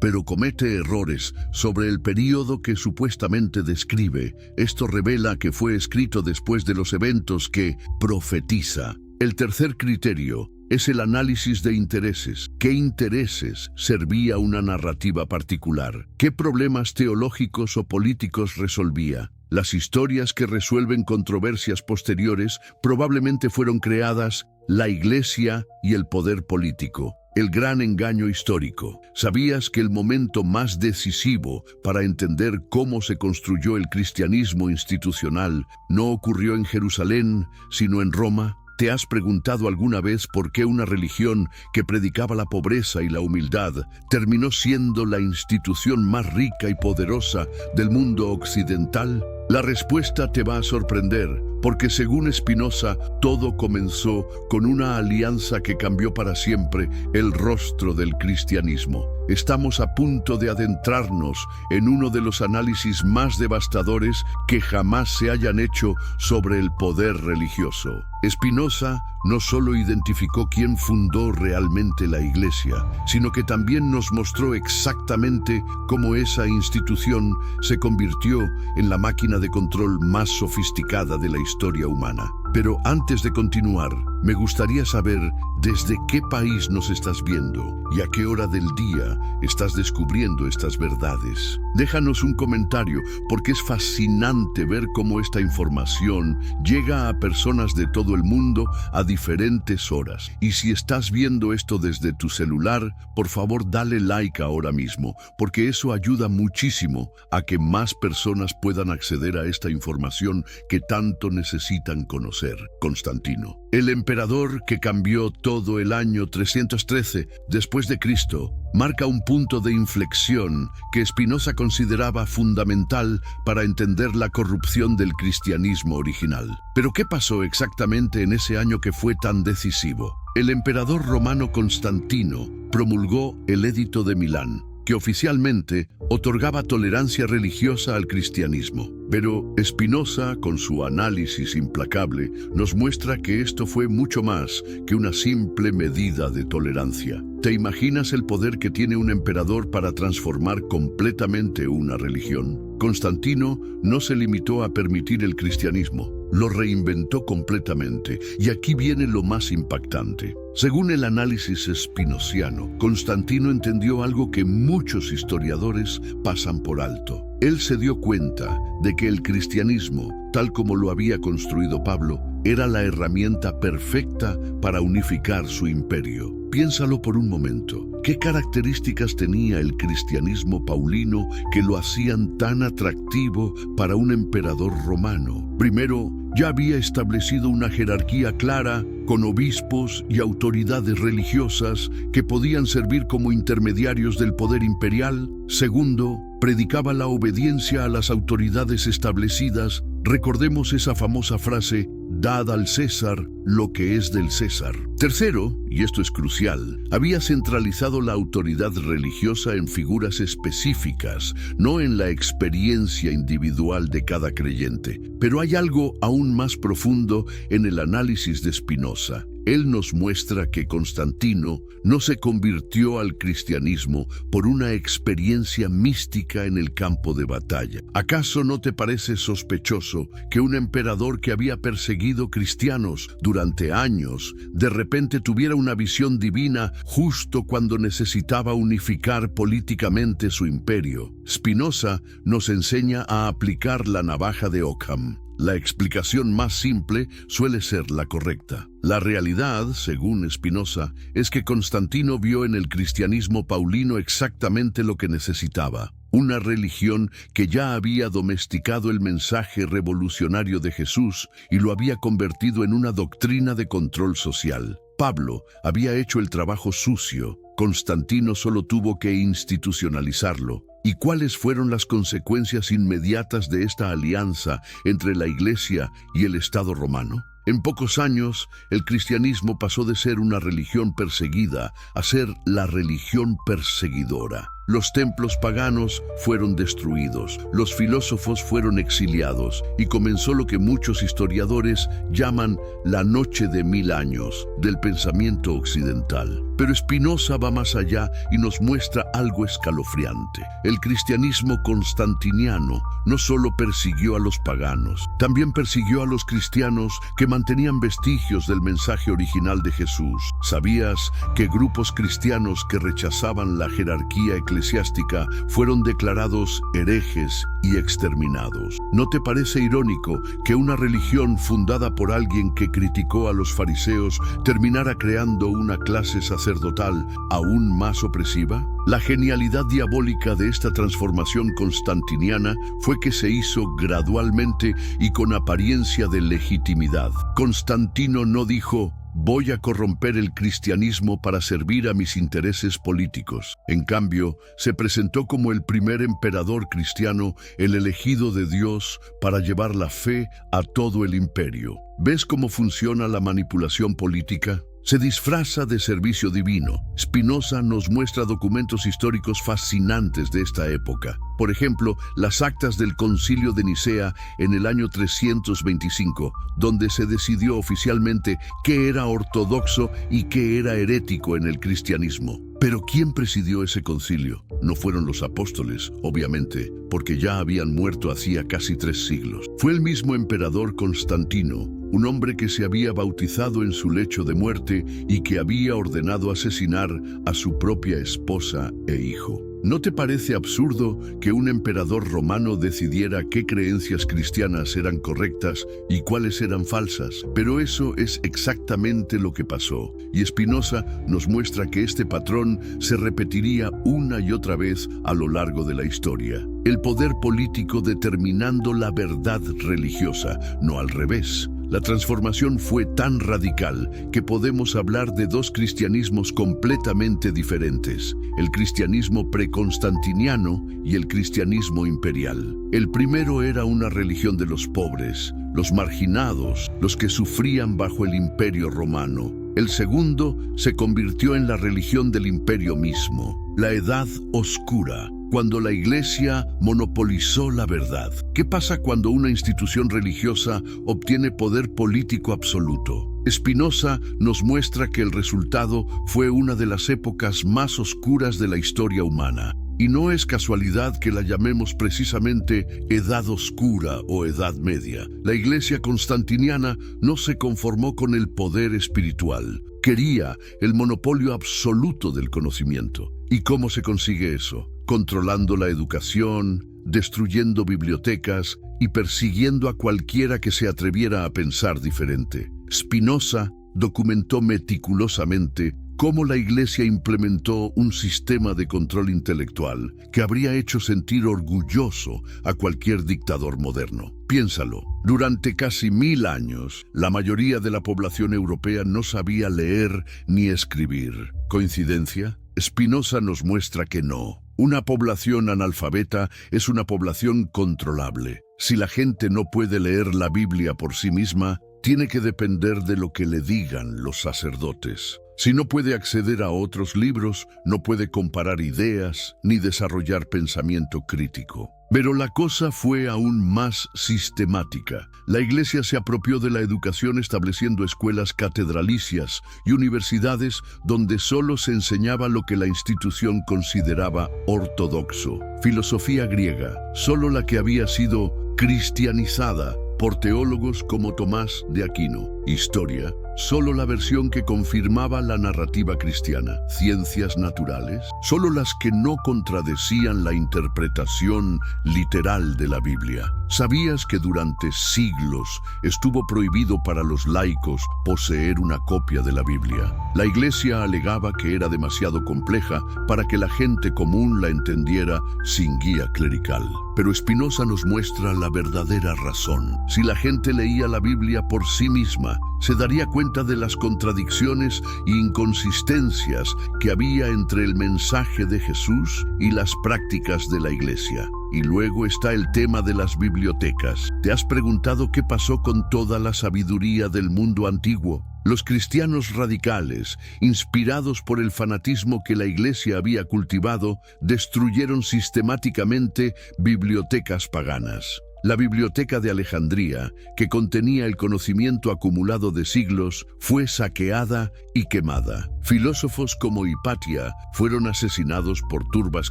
pero comete errores sobre el período que supuestamente describe, esto revela que fue escrito después de los eventos que profetiza. El tercer criterio es el análisis de intereses. ¿Qué intereses servía una narrativa particular? ¿Qué problemas teológicos o políticos resolvía? Las historias que resuelven controversias posteriores probablemente fueron creadas la Iglesia y el poder político. El gran engaño histórico. ¿Sabías que el momento más decisivo para entender cómo se construyó el cristianismo institucional no ocurrió en Jerusalén, sino en Roma? ¿Te has preguntado alguna vez por qué una religión que predicaba la pobreza y la humildad terminó siendo la institución más rica y poderosa del mundo occidental? La respuesta te va a sorprender, porque según Spinoza, todo comenzó con una alianza que cambió para siempre el rostro del cristianismo. Estamos a punto de adentrarnos en uno de los análisis más devastadores que jamás se hayan hecho sobre el poder religioso. Spinoza no solo identificó quién fundó realmente la Iglesia, sino que también nos mostró exactamente cómo esa institución se convirtió en la máquina de control más sofisticada de la historia humana. Pero antes de continuar, me gustaría saber desde qué país nos estás viendo y a qué hora del día estás descubriendo estas verdades. Déjanos un comentario, porque es fascinante ver cómo esta información llega a personas de todo el mundo a diferentes horas. Y si estás viendo esto desde tu celular, por favor dale like ahora mismo, porque eso ayuda muchísimo a que más personas puedan acceder a esta información que tanto necesitan conocer. Constantino, el emperador que cambió todo el año 313 después de Cristo, marca un punto de inflexión que Spinoza consideraba fundamental para entender la corrupción del cristianismo original. ¿Pero qué pasó exactamente en ese año que fue tan decisivo? El emperador romano Constantino promulgó el Edicto de Milán, que oficialmente otorgaba tolerancia religiosa al cristianismo. Pero Spinoza, con su análisis implacable, nos muestra que esto fue mucho más que una simple medida de tolerancia. ¿Te imaginas el poder que tiene un emperador para transformar completamente una religión? Constantino no se limitó a permitir el cristianismo, lo reinventó completamente, y aquí viene lo más impactante. Según el análisis spinoziano, Constantino entendió algo que muchos historiadores pasan por alto. Él se dio cuenta de que el cristianismo, tal como lo había construido Pablo, era la herramienta perfecta para unificar su imperio. Piénsalo por un momento. ¿Qué características tenía el cristianismo paulino que lo hacían tan atractivo para un emperador romano? Primero, ya había establecido una jerarquía clara, con obispos y autoridades religiosas que podían servir como intermediarios del poder imperial. Segundo, predicaba la obediencia a las autoridades establecidas. Recordemos esa famosa frase: dad al César lo que es del César. Tercero, y esto es crucial, había centralizado la autoridad religiosa en figuras específicas, no en la experiencia individual de cada creyente. Pero hay algo aún más profundo en el análisis de Spinoza. Él nos muestra que Constantino no se convirtió al cristianismo por una experiencia mística en el campo de batalla. ¿Acaso no te parece sospechoso que un emperador que había perseguido cristianos durante años de repente tuviera una visión divina justo cuando necesitaba unificar políticamente su imperio? Spinoza nos enseña a aplicar la navaja de Ockham. La explicación más simple suele ser la correcta. La realidad, según Spinoza, es que Constantino vio en el cristianismo paulino exactamente lo que necesitaba: una religión que ya había domesticado el mensaje revolucionario de Jesús y lo había convertido en una doctrina de control social. Pablo había hecho el trabajo sucio, Constantino solo tuvo que institucionalizarlo. ¿Y cuáles fueron las consecuencias inmediatas de esta alianza entre la Iglesia y el Estado romano? En pocos años, el cristianismo pasó de ser una religión perseguida a ser la religión perseguidora. Los templos paganos fueron destruidos, los filósofos fueron exiliados y comenzó lo que muchos historiadores llaman la Noche de 1000 años del pensamiento occidental. Pero Spinoza va más allá y nos muestra algo escalofriante. El cristianismo constantiniano no solo persiguió a los paganos, también persiguió a los cristianos que mantenían vestigios del mensaje original de Jesús. ¿Sabías que grupos cristianos que rechazaban la jerarquía eclesiástica fueron declarados herejes y exterminados? ¿No te parece irónico que una religión fundada por alguien que criticó a los fariseos terminara creando una clase sacerdotal aún más opresiva? La genialidad diabólica de esta transformación constantiniana fue que se hizo gradualmente y con apariencia de legitimidad. Constantino no dijo: voy a corromper el cristianismo para servir a mis intereses políticos. En cambio, se presentó como el primer emperador cristiano, el elegido de Dios para llevar la fe a todo el imperio. ¿Ves cómo funciona la manipulación política? Se disfraza de servicio divino. Spinoza nos muestra documentos históricos fascinantes de esta época. Por ejemplo, las actas del Concilio de Nicea en el año 325, donde se decidió oficialmente qué era ortodoxo y qué era herético en el cristianismo. Pero ¿quién presidió ese concilio? No fueron los apóstoles, obviamente, porque ya habían muerto hacía casi 3 siglos. Fue el mismo emperador Constantino, un hombre que se había bautizado en su lecho de muerte y que había ordenado asesinar a su propia esposa e hijo. ¿No te parece absurdo que un emperador romano decidiera qué creencias cristianas eran correctas y cuáles eran falsas? Pero eso es exactamente lo que pasó, y Spinoza nos muestra que este patrón se repetiría una y otra vez a lo largo de la historia. El poder político determinando la verdad religiosa, no al revés. La transformación fue tan radical que podemos hablar de 2 cristianismos completamente diferentes: el cristianismo preconstantiniano y el cristianismo imperial. El primero era una religión de los pobres, los marginados, los que sufrían bajo el imperio romano. El segundo se convirtió en la religión del imperio mismo, la Edad Oscura, cuando la Iglesia monopolizó la verdad. ¿Qué pasa cuando una institución religiosa obtiene poder político absoluto? Spinoza nos muestra que el resultado fue una de las épocas más oscuras de la historia humana. Y no es casualidad que la llamemos precisamente Edad Oscura o Edad Media. La Iglesia constantiniana no se conformó con el poder espiritual. Quería el monopolio absoluto del conocimiento. ¿Y cómo se consigue eso? Controlando la educación, destruyendo bibliotecas y persiguiendo a cualquiera que se atreviera a pensar diferente. Spinoza documentó meticulosamente cómo la Iglesia implementó un sistema de control intelectual que habría hecho sentir orgulloso a cualquier dictador moderno. Piénsalo, durante casi 1000 años, la mayoría de la población europea no sabía leer ni escribir. ¿Coincidencia? Spinoza nos muestra que no. Una población analfabeta es una población controlable. Si la gente no puede leer la Biblia por sí misma, tiene que depender de lo que le digan los sacerdotes. Si no puede acceder a otros libros, no puede comparar ideas ni desarrollar pensamiento crítico. Pero la cosa fue aún más sistemática. La Iglesia se apropió de la educación estableciendo escuelas catedralicias y universidades donde solo se enseñaba lo que la institución consideraba ortodoxo. Filosofía griega, solo la que había sido cristianizada por teólogos como Tomás de Aquino. Historia, solo la versión que confirmaba la narrativa cristiana. Ciencias naturales, solo las que no contradecían la interpretación literal de la Biblia. ¿Sabías que durante siglos estuvo prohibido para los laicos poseer una copia de la Biblia? La Iglesia alegaba que era demasiado compleja para que la gente común la entendiera sin guía clerical. Pero Spinoza nos muestra la verdadera razón. Si la gente leía la Biblia por sí misma, se daría cuenta de las contradicciones e inconsistencias que había entre el mensaje de Jesús y las prácticas de la Iglesia. Y luego está el tema de las bibliotecas. ¿Te has preguntado qué pasó con toda la sabiduría del mundo antiguo? Los cristianos radicales, inspirados por el fanatismo que la Iglesia había cultivado, destruyeron sistemáticamente bibliotecas paganas. La biblioteca de Alejandría, que contenía el conocimiento acumulado de siglos, fue saqueada y quemada. Filósofos como Hipatia fueron asesinados por turbas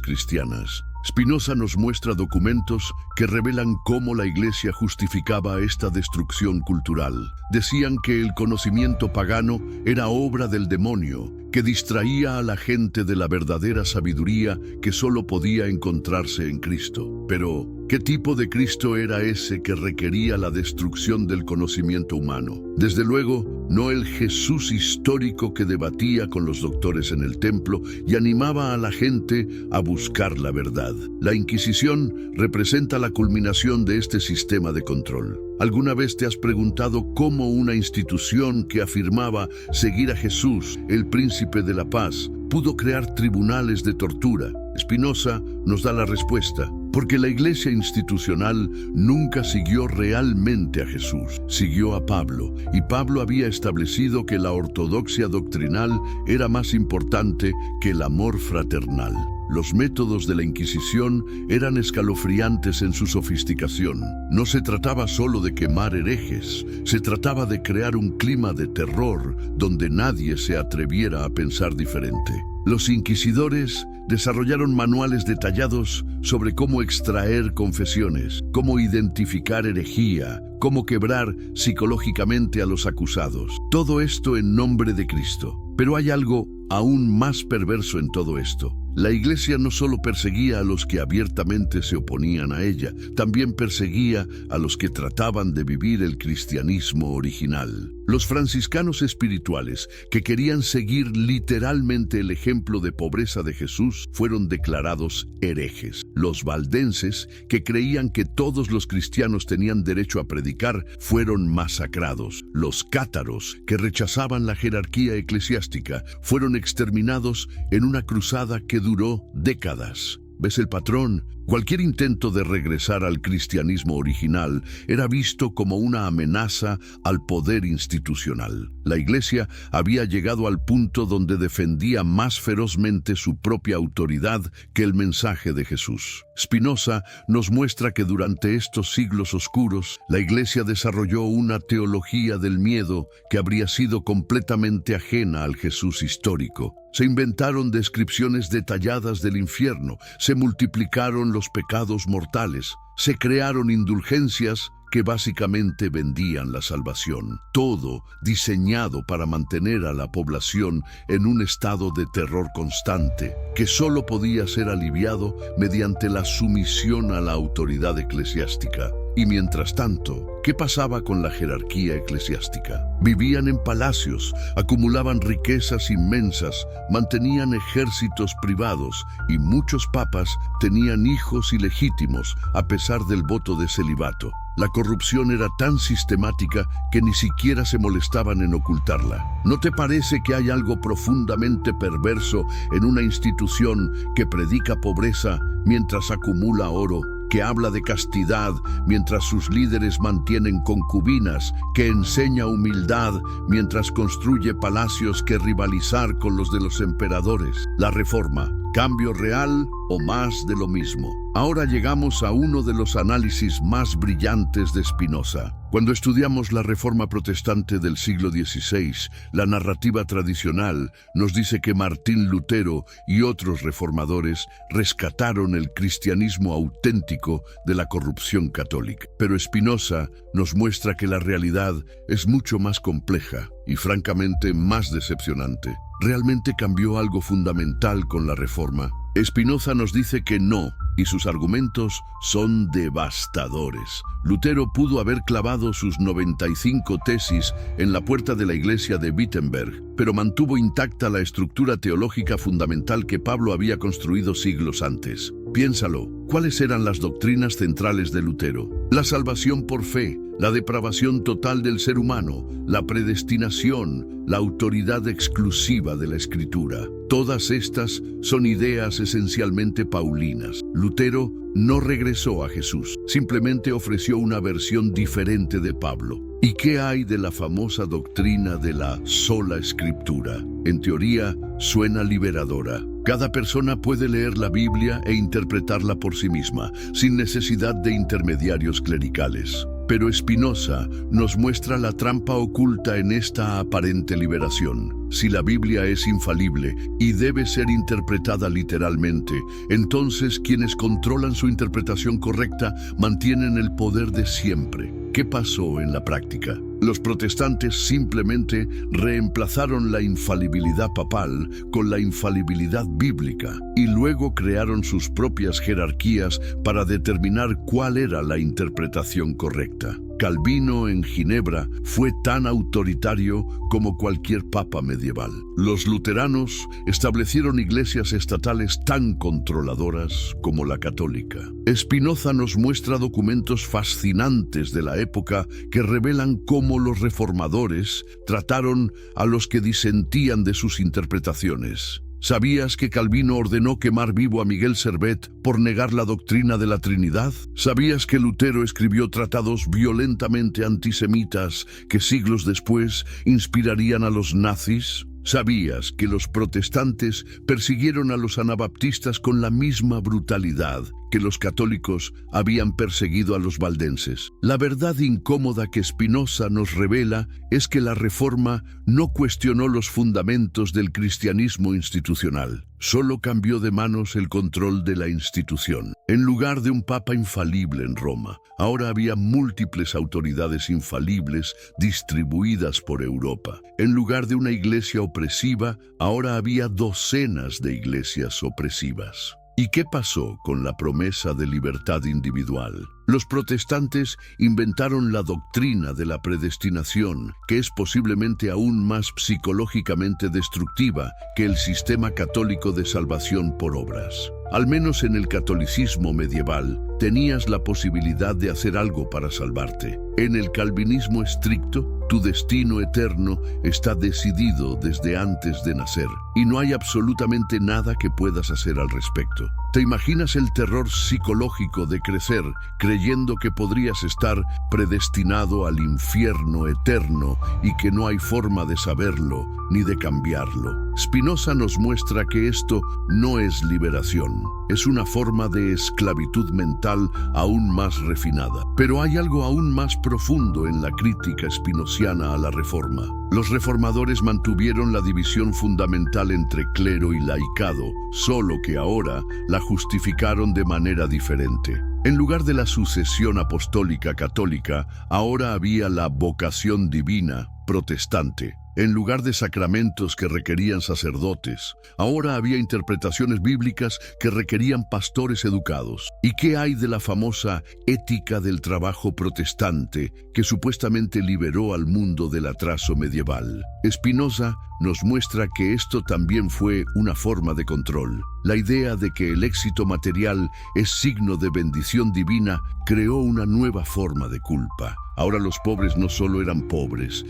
cristianas. Spinoza nos muestra documentos que revelan cómo la Iglesia justificaba esta destrucción cultural. Decían que el conocimiento pagano era obra del demonio, que distraía a la gente de la verdadera sabiduría que solo podía encontrarse en Cristo. Pero, ¿qué tipo de Cristo era ese que requería la destrucción del conocimiento humano? Desde luego, no el Jesús histórico que debatía con los doctores en el templo y animaba a la gente a buscar la verdad. La Inquisición representa la culminación de este sistema de control. ¿Alguna vez te has preguntado cómo una institución que afirmaba seguir a Jesús, el príncipe de la paz, pudo crear tribunales de tortura? Spinoza nos da la respuesta. Porque la Iglesia institucional nunca siguió realmente a Jesús, siguió a Pablo, y Pablo había establecido que la ortodoxia doctrinal era más importante que el amor fraternal. Los métodos de la Inquisición eran escalofriantes en su sofisticación. No se trataba solo de quemar herejes, se trataba de crear un clima de terror donde nadie se atreviera a pensar diferente. Los inquisidores desarrollaron manuales detallados sobre cómo extraer confesiones, cómo identificar herejía, cómo quebrar psicológicamente a los acusados. Todo esto en nombre de Cristo. Pero hay algo aún más perverso en todo esto. La Iglesia no solo perseguía a los que abiertamente se oponían a ella, también perseguía a los que trataban de vivir el cristianismo original. Los franciscanos espirituales, que querían seguir literalmente el ejemplo de pobreza de Jesús, fueron declarados herejes. Los valdenses, que creían que todos los cristianos tenían derecho a predicar, fueron masacrados. Los cátaros, que rechazaban la jerarquía eclesiástica, fueron exterminados en una cruzada que duró décadas. ¿Ves el patrón? Cualquier intento de regresar al cristianismo original era visto como una amenaza al poder institucional. La Iglesia había llegado al punto donde defendía más ferozmente su propia autoridad que el mensaje de Jesús. Spinoza nos muestra que durante estos siglos oscuros, la Iglesia desarrolló una teología del miedo que habría sido completamente ajena al Jesús histórico. Se inventaron descripciones detalladas del infierno, se multiplicaron los pecados mortales, se crearon indulgencias que básicamente vendían la salvación. Todo diseñado para mantener a la población en un estado de terror constante, que solo podía ser aliviado mediante la sumisión a la autoridad eclesiástica. Y mientras tanto, ¿qué pasaba con la jerarquía eclesiástica? Vivían en palacios, acumulaban riquezas inmensas, mantenían ejércitos privados y muchos papas tenían hijos ilegítimos a pesar del voto de celibato. La corrupción era tan sistemática que ni siquiera se molestaban en ocultarla. ¿No te parece que hay algo profundamente perverso en una institución que predica pobreza mientras acumula oro, que habla de castidad mientras sus líderes mantienen concubinas, que enseña humildad mientras construye palacios que rivalizar con los de los emperadores? La Reforma, ¿cambio real o más de lo mismo? Ahora llegamos a uno de los análisis más brillantes de Spinoza. Cuando estudiamos la Reforma protestante del siglo XVI, la narrativa tradicional nos dice que Martín Lutero y otros reformadores rescataron el cristianismo auténtico de la corrupción católica. Pero Spinoza nos muestra que la realidad es mucho más compleja y francamente más decepcionante. ¿Realmente cambió algo fundamental con la Reforma? Spinoza nos dice que no, y sus argumentos son devastadores. Lutero pudo haber clavado sus 95 tesis en la puerta de la iglesia de Wittenberg, pero mantuvo intacta la estructura teológica fundamental que Pablo había construido siglos antes. Piénsalo, ¿cuáles eran las doctrinas centrales de Lutero? La salvación por fe, la depravación total del ser humano, la predestinación, la autoridad exclusiva de la Escritura. Todas estas son ideas esencialmente paulinas. Lutero no regresó a Jesús, simplemente ofreció una versión diferente de Pablo. ¿Y qué hay de la famosa doctrina de la sola Escritura? En teoría, suena liberadora. Cada persona puede leer la Biblia e interpretarla por sí misma, sin necesidad de intermediarios clericales. Pero Spinoza nos muestra la trampa oculta en esta aparente liberación. Si la Biblia es infalible y debe ser interpretada literalmente, entonces quienes controlan su interpretación correcta mantienen el poder de siempre. ¿Qué pasó en la práctica? Los protestantes simplemente reemplazaron la infalibilidad papal con la infalibilidad bíblica y luego crearon sus propias jerarquías para determinar cuál era la interpretación correcta. Calvino en Ginebra fue tan autoritario como cualquier papa medieval. Los luteranos establecieron iglesias estatales tan controladoras como la católica. Spinoza nos muestra documentos fascinantes de la época que revelan cómo los reformadores trataron a los que disentían de sus interpretaciones. ¿Sabías que Calvino ordenó quemar vivo a Miguel Servet por negar la doctrina de la Trinidad? ¿Sabías que Lutero escribió tratados violentamente antisemitas que siglos después inspirarían a los nazis? ¿Sabías que los protestantes persiguieron a los anabaptistas con la misma brutalidad que los católicos habían perseguido a los valdenses? La verdad incómoda que Spinoza nos revela es que la Reforma no cuestionó los fundamentos del cristianismo institucional. Solo cambió de manos el control de la institución. En lugar de un papa infalible en Roma, ahora había múltiples autoridades infalibles distribuidas por Europa. En lugar de una iglesia opresiva, ahora había docenas de iglesias opresivas. ¿Y qué pasó con la promesa de libertad individual? Los protestantes inventaron la doctrina de la predestinación, que es posiblemente aún más psicológicamente destructiva que el sistema católico de salvación por obras. Al menos en el catolicismo medieval, tenías la posibilidad de hacer algo para salvarte. En el calvinismo estricto, tu destino eterno está decidido desde antes de nacer, y no hay absolutamente nada que puedas hacer al respecto. ¿Te imaginas el terror psicológico de crecer creyendo que podrías estar predestinado al infierno eterno y que no hay forma de saberlo ni de cambiarlo? Spinoza nos muestra que esto no es liberación, es una forma de esclavitud mental aún más refinada. Pero hay algo aún más profundo en la crítica spinociana a la reforma. Los reformadores mantuvieron la división fundamental entre clero y laicado, solo que ahora la justificaron de manera diferente. En lugar de la sucesión apostólica católica, ahora había la vocación divina protestante. En lugar de sacramentos que requerían sacerdotes, ahora había interpretaciones bíblicas que requerían pastores educados. ¿Y qué hay de la famosa ética del trabajo protestante que supuestamente liberó al mundo del atraso medieval? Spinoza nos muestra que esto también fue una forma de control. La idea de que el éxito material es signo de bendición divina creó una nueva forma de culpa. Ahora los pobres no solo eran pobres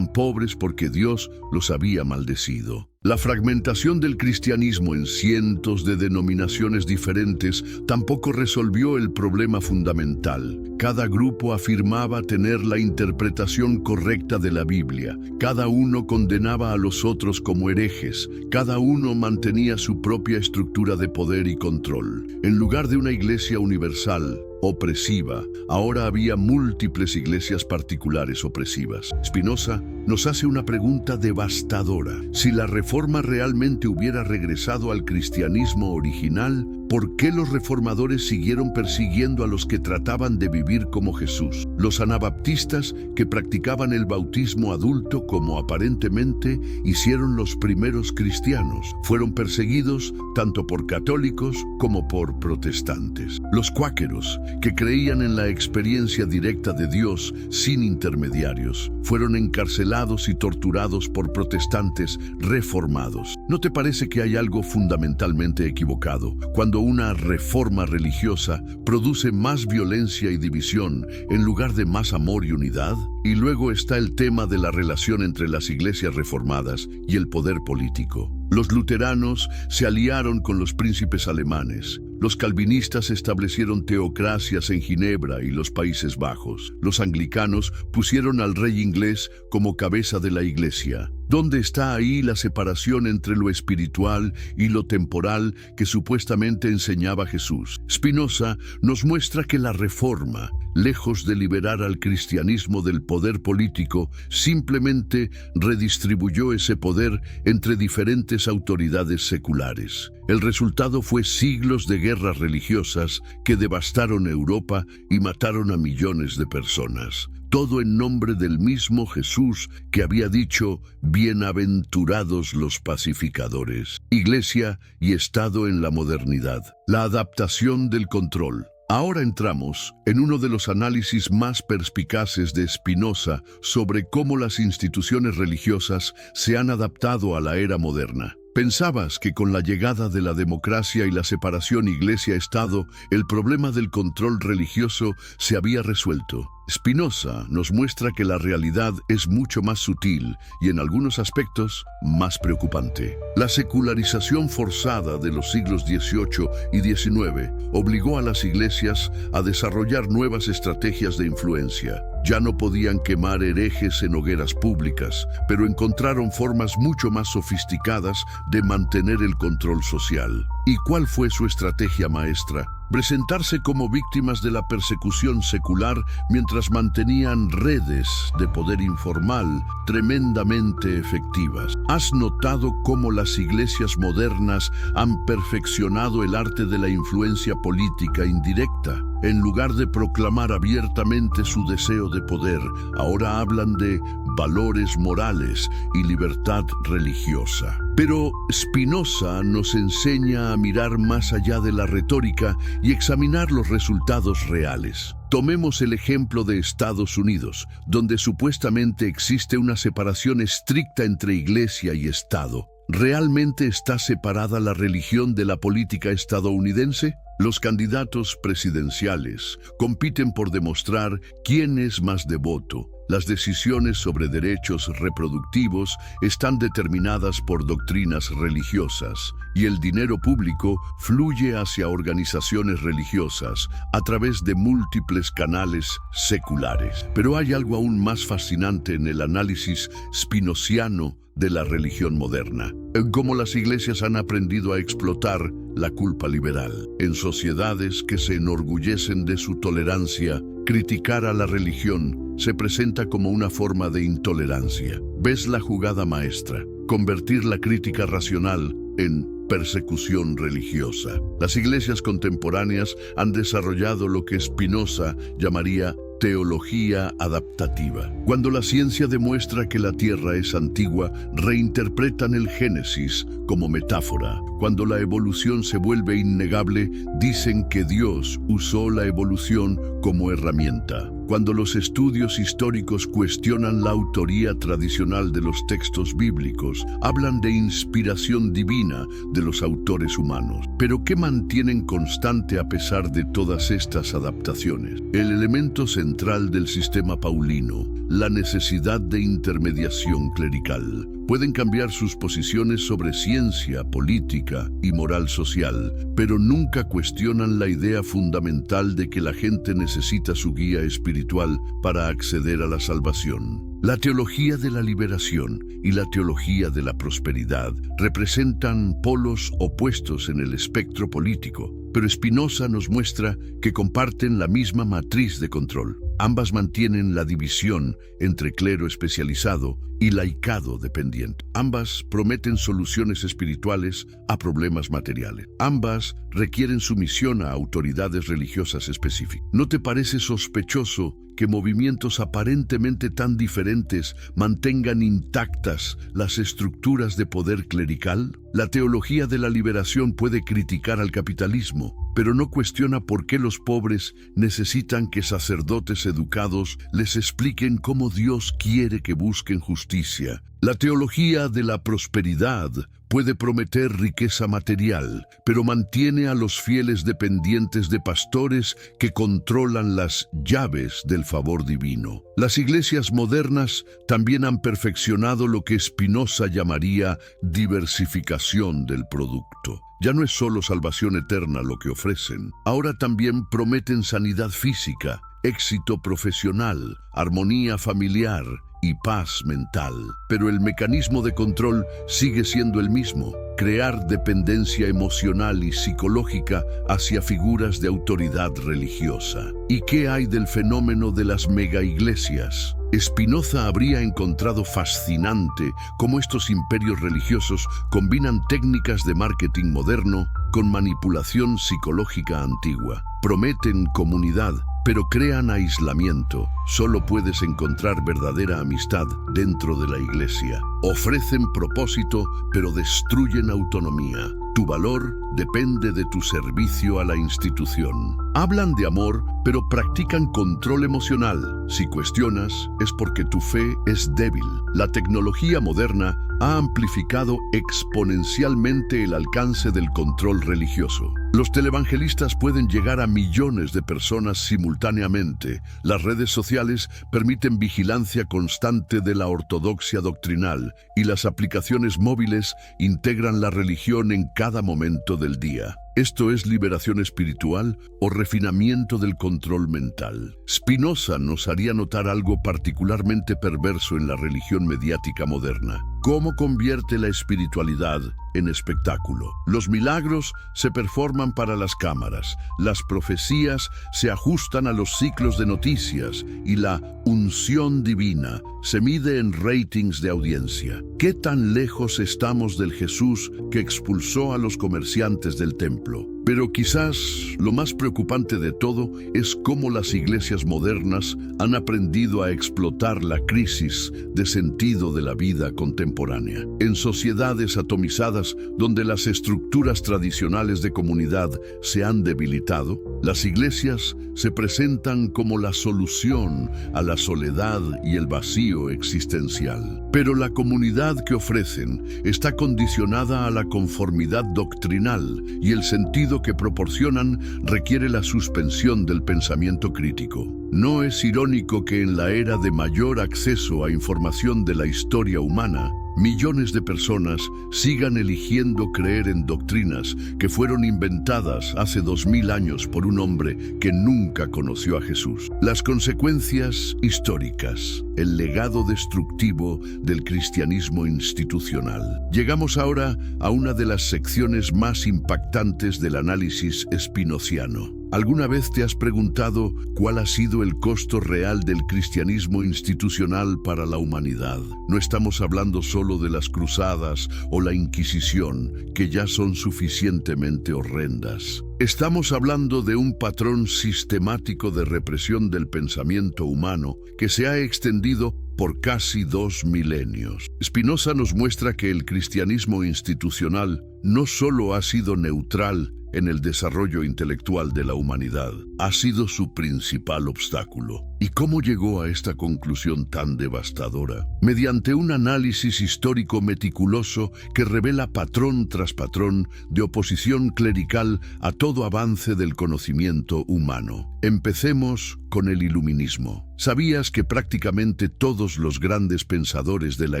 porque Dios los había maldecido. La fragmentación del cristianismo en cientos de denominaciones diferentes tampoco resolvió el problema fundamental. Cada grupo afirmaba tener la interpretación correcta de la Biblia. Cada uno condenaba a los otros como herejes. Cada uno mantenía su propia estructura de poder y control. En lugar de una iglesia universal, opresiva, ahora había múltiples iglesias particulares opresivas. Spinoza nos hace una pregunta devastadora. Si la reforma realmente hubiera regresado al cristianismo original, ¿por qué los reformadores siguieron persiguiendo a los que trataban de vivir como Jesús? Los anabaptistas, que practicaban el bautismo adulto como aparentemente hicieron los primeros cristianos, fueron perseguidos tanto por católicos como por protestantes. Los cuáqueros, que creían en la experiencia directa de Dios sin intermediarios, fueron encarcelados y torturados por protestantes reformados. ¿No te parece que hay algo fundamentalmente equivocado cuando una reforma religiosa produce más violencia y división en lugar de más amor y unidad? Y luego está el tema de la relación entre las iglesias reformadas y el poder político. Los luteranos se aliaron con los príncipes alemanes. Los calvinistas establecieron teocracias en Ginebra y los Países Bajos. Los anglicanos pusieron al rey inglés como cabeza de la iglesia. ¿Dónde está ahí la separación entre lo espiritual y lo temporal que supuestamente enseñaba Jesús? Spinoza nos muestra que la reforma, lejos de liberar al cristianismo del poder político, simplemente redistribuyó ese poder entre diferentes autoridades seculares. El resultado fue siglos de guerras religiosas que devastaron Europa y mataron a millones de personas. Todo en nombre del mismo Jesús que había dicho, bienaventurados los pacificadores. Iglesia y Estado en la modernidad. La adaptación del control. Ahora entramos en uno de los análisis más perspicaces de Spinoza sobre cómo las instituciones religiosas se han adaptado a la era moderna. ¿Pensabas que con la llegada de la democracia y la separación iglesia-estado, el problema del control religioso se había resuelto? Spinoza nos muestra que la realidad es mucho más sutil y en algunos aspectos más preocupante. La secularización forzada de los siglos XVIII y XIX obligó a las iglesias a desarrollar nuevas estrategias de influencia. Ya no podían quemar herejes en hogueras públicas, pero encontraron formas mucho más sofisticadas de mantener el control social. ¿Y cuál fue su estrategia maestra? Presentarse como víctimas de la persecución secular mientras mantenían redes de poder informal tremendamente efectivas. ¿Has notado cómo las iglesias modernas han perfeccionado el arte de la influencia política indirecta? En lugar de proclamar abiertamente su deseo de poder, ahora hablan de valores morales y libertad religiosa. Pero Spinoza nos enseña a mirar más allá de la retórica y examinar los resultados reales. Tomemos el ejemplo de Estados Unidos, donde supuestamente existe una separación estricta entre iglesia y Estado. ¿Realmente está separada la religión de la política estadounidense? Los candidatos presidenciales compiten por demostrar quién es más devoto, Las decisiones sobre derechos reproductivos están determinadas por doctrinas religiosas y el dinero público fluye hacia organizaciones religiosas a través de múltiples canales seculares. Pero hay algo aún más fascinante en el análisis spinoziano de la religión moderna, cómo las iglesias han aprendido a explotar la culpa liberal. En sociedades que se enorgullecen de su tolerancia, criticar a la religión se presenta como una forma de intolerancia. ¿Ves la jugada maestra? Convertir la crítica racional en persecución religiosa. Las iglesias contemporáneas han desarrollado lo que Spinoza llamaría teología adaptativa. Cuando la ciencia demuestra que la Tierra es antigua, reinterpretan el Génesis como metáfora. Cuando la evolución se vuelve innegable, dicen que Dios usó la evolución como herramienta. Cuando los estudios históricos cuestionan la autoría tradicional de los textos bíblicos, hablan de inspiración divina de los autores humanos. Pero ¿qué mantienen constante a pesar de todas estas adaptaciones? El elemento central del sistema paulino, la necesidad de intermediación clerical. Pueden cambiar sus posiciones sobre ciencia, política y moral social, pero nunca cuestionan la idea fundamental de que la gente necesita su guía espiritual para acceder a la salvación. La teología de la liberación y la teología de la prosperidad representan polos opuestos en el espectro político, pero Spinoza nos muestra que comparten la misma matriz de control. Ambas mantienen la división entre clero especializado y laicado dependiente. Ambas prometen soluciones espirituales a problemas materiales. Ambas requieren sumisión a autoridades religiosas específicas. ¿No te parece sospechoso que movimientos aparentemente tan diferentes mantengan intactas las estructuras de poder clerical? La teología de la liberación puede criticar al capitalismo, pero no cuestiona por qué los pobres necesitan que sacerdotes educados les expliquen cómo Dios quiere que busquen justicia. La teología de la prosperidad puede prometer riqueza material, pero mantiene a los fieles dependientes de pastores que controlan las llaves del favor divino. Las iglesias modernas también han perfeccionado lo que Spinoza llamaría diversificación del producto. Ya no es solo salvación eterna lo que ofrecen, ahora también prometen sanidad física, éxito profesional, armonía familiar y paz mental. Pero el mecanismo de control sigue siendo el mismo: crear dependencia emocional y psicológica hacia figuras de autoridad religiosa. ¿Y qué hay del fenómeno de las megaiglesias? Spinoza habría encontrado fascinante cómo estos imperios religiosos combinan técnicas de marketing moderno con manipulación psicológica antigua. Prometen comunidad, pero crean aislamiento. Solo puedes encontrar verdadera amistad dentro de la iglesia. Ofrecen propósito, pero destruyen autonomía. Tu valor depende de tu servicio a la institución. Hablan de amor, pero practican control emocional. Si cuestionas, es porque tu fe es débil. La tecnología moderna ha amplificado exponencialmente el alcance del control religioso. Los televangelistas pueden llegar a millones de personas simultáneamente. Las redes sociales permiten vigilancia constante de la ortodoxia doctrinal y las aplicaciones móviles integran la religión en cada momento del día. ¿Esto es liberación espiritual o refinamiento del control mental? Spinoza nos haría notar algo particularmente perverso en la religión mediática moderna. ¿Cómo convierte la espiritualidad en espectáculo? Los milagros se performan para las cámaras, las profecías se ajustan a los ciclos de noticias y la unción divina se mide en ratings de audiencia. ¿Qué tan lejos estamos del Jesús que expulsó a los comerciantes del templo? Pero quizás lo más preocupante de todo es cómo las iglesias modernas han aprendido a explotar la crisis de sentido de la vida contemporánea. En sociedades atomizadas donde las estructuras tradicionales de comunidad se han debilitado, las iglesias se presentan como la solución a la soledad y el vacío existencial. Pero la comunidad que ofrecen está condicionada a la conformidad doctrinal y el sentido contenido que proporcionan requiere la suspensión del pensamiento crítico. No es irónico que en la era de mayor acceso a información de la historia humana, millones de personas sigan eligiendo creer en doctrinas que fueron inventadas hace 2000 años por un hombre que nunca conoció a Jesús. Las consecuencias históricas, el legado destructivo del cristianismo institucional. Llegamos ahora a una de las secciones más impactantes del análisis spinoziano. ¿Alguna vez te has preguntado cuál ha sido el costo real del cristianismo institucional para la humanidad? No estamos hablando solo de las cruzadas o la Inquisición, que ya son suficientemente horrendas. Estamos hablando de un patrón sistemático de represión del pensamiento humano que se ha extendido por casi 2 milenios. Spinoza nos muestra que el cristianismo institucional no solo ha sido neutral en el desarrollo intelectual de la humanidad, ha sido su principal obstáculo. ¿Y cómo llegó a esta conclusión tan devastadora? Mediante un análisis histórico meticuloso que revela patrón tras patrón de oposición clerical a todo avance del conocimiento humano. Empecemos con el iluminismo. ¿Sabías que prácticamente todos los grandes pensadores de la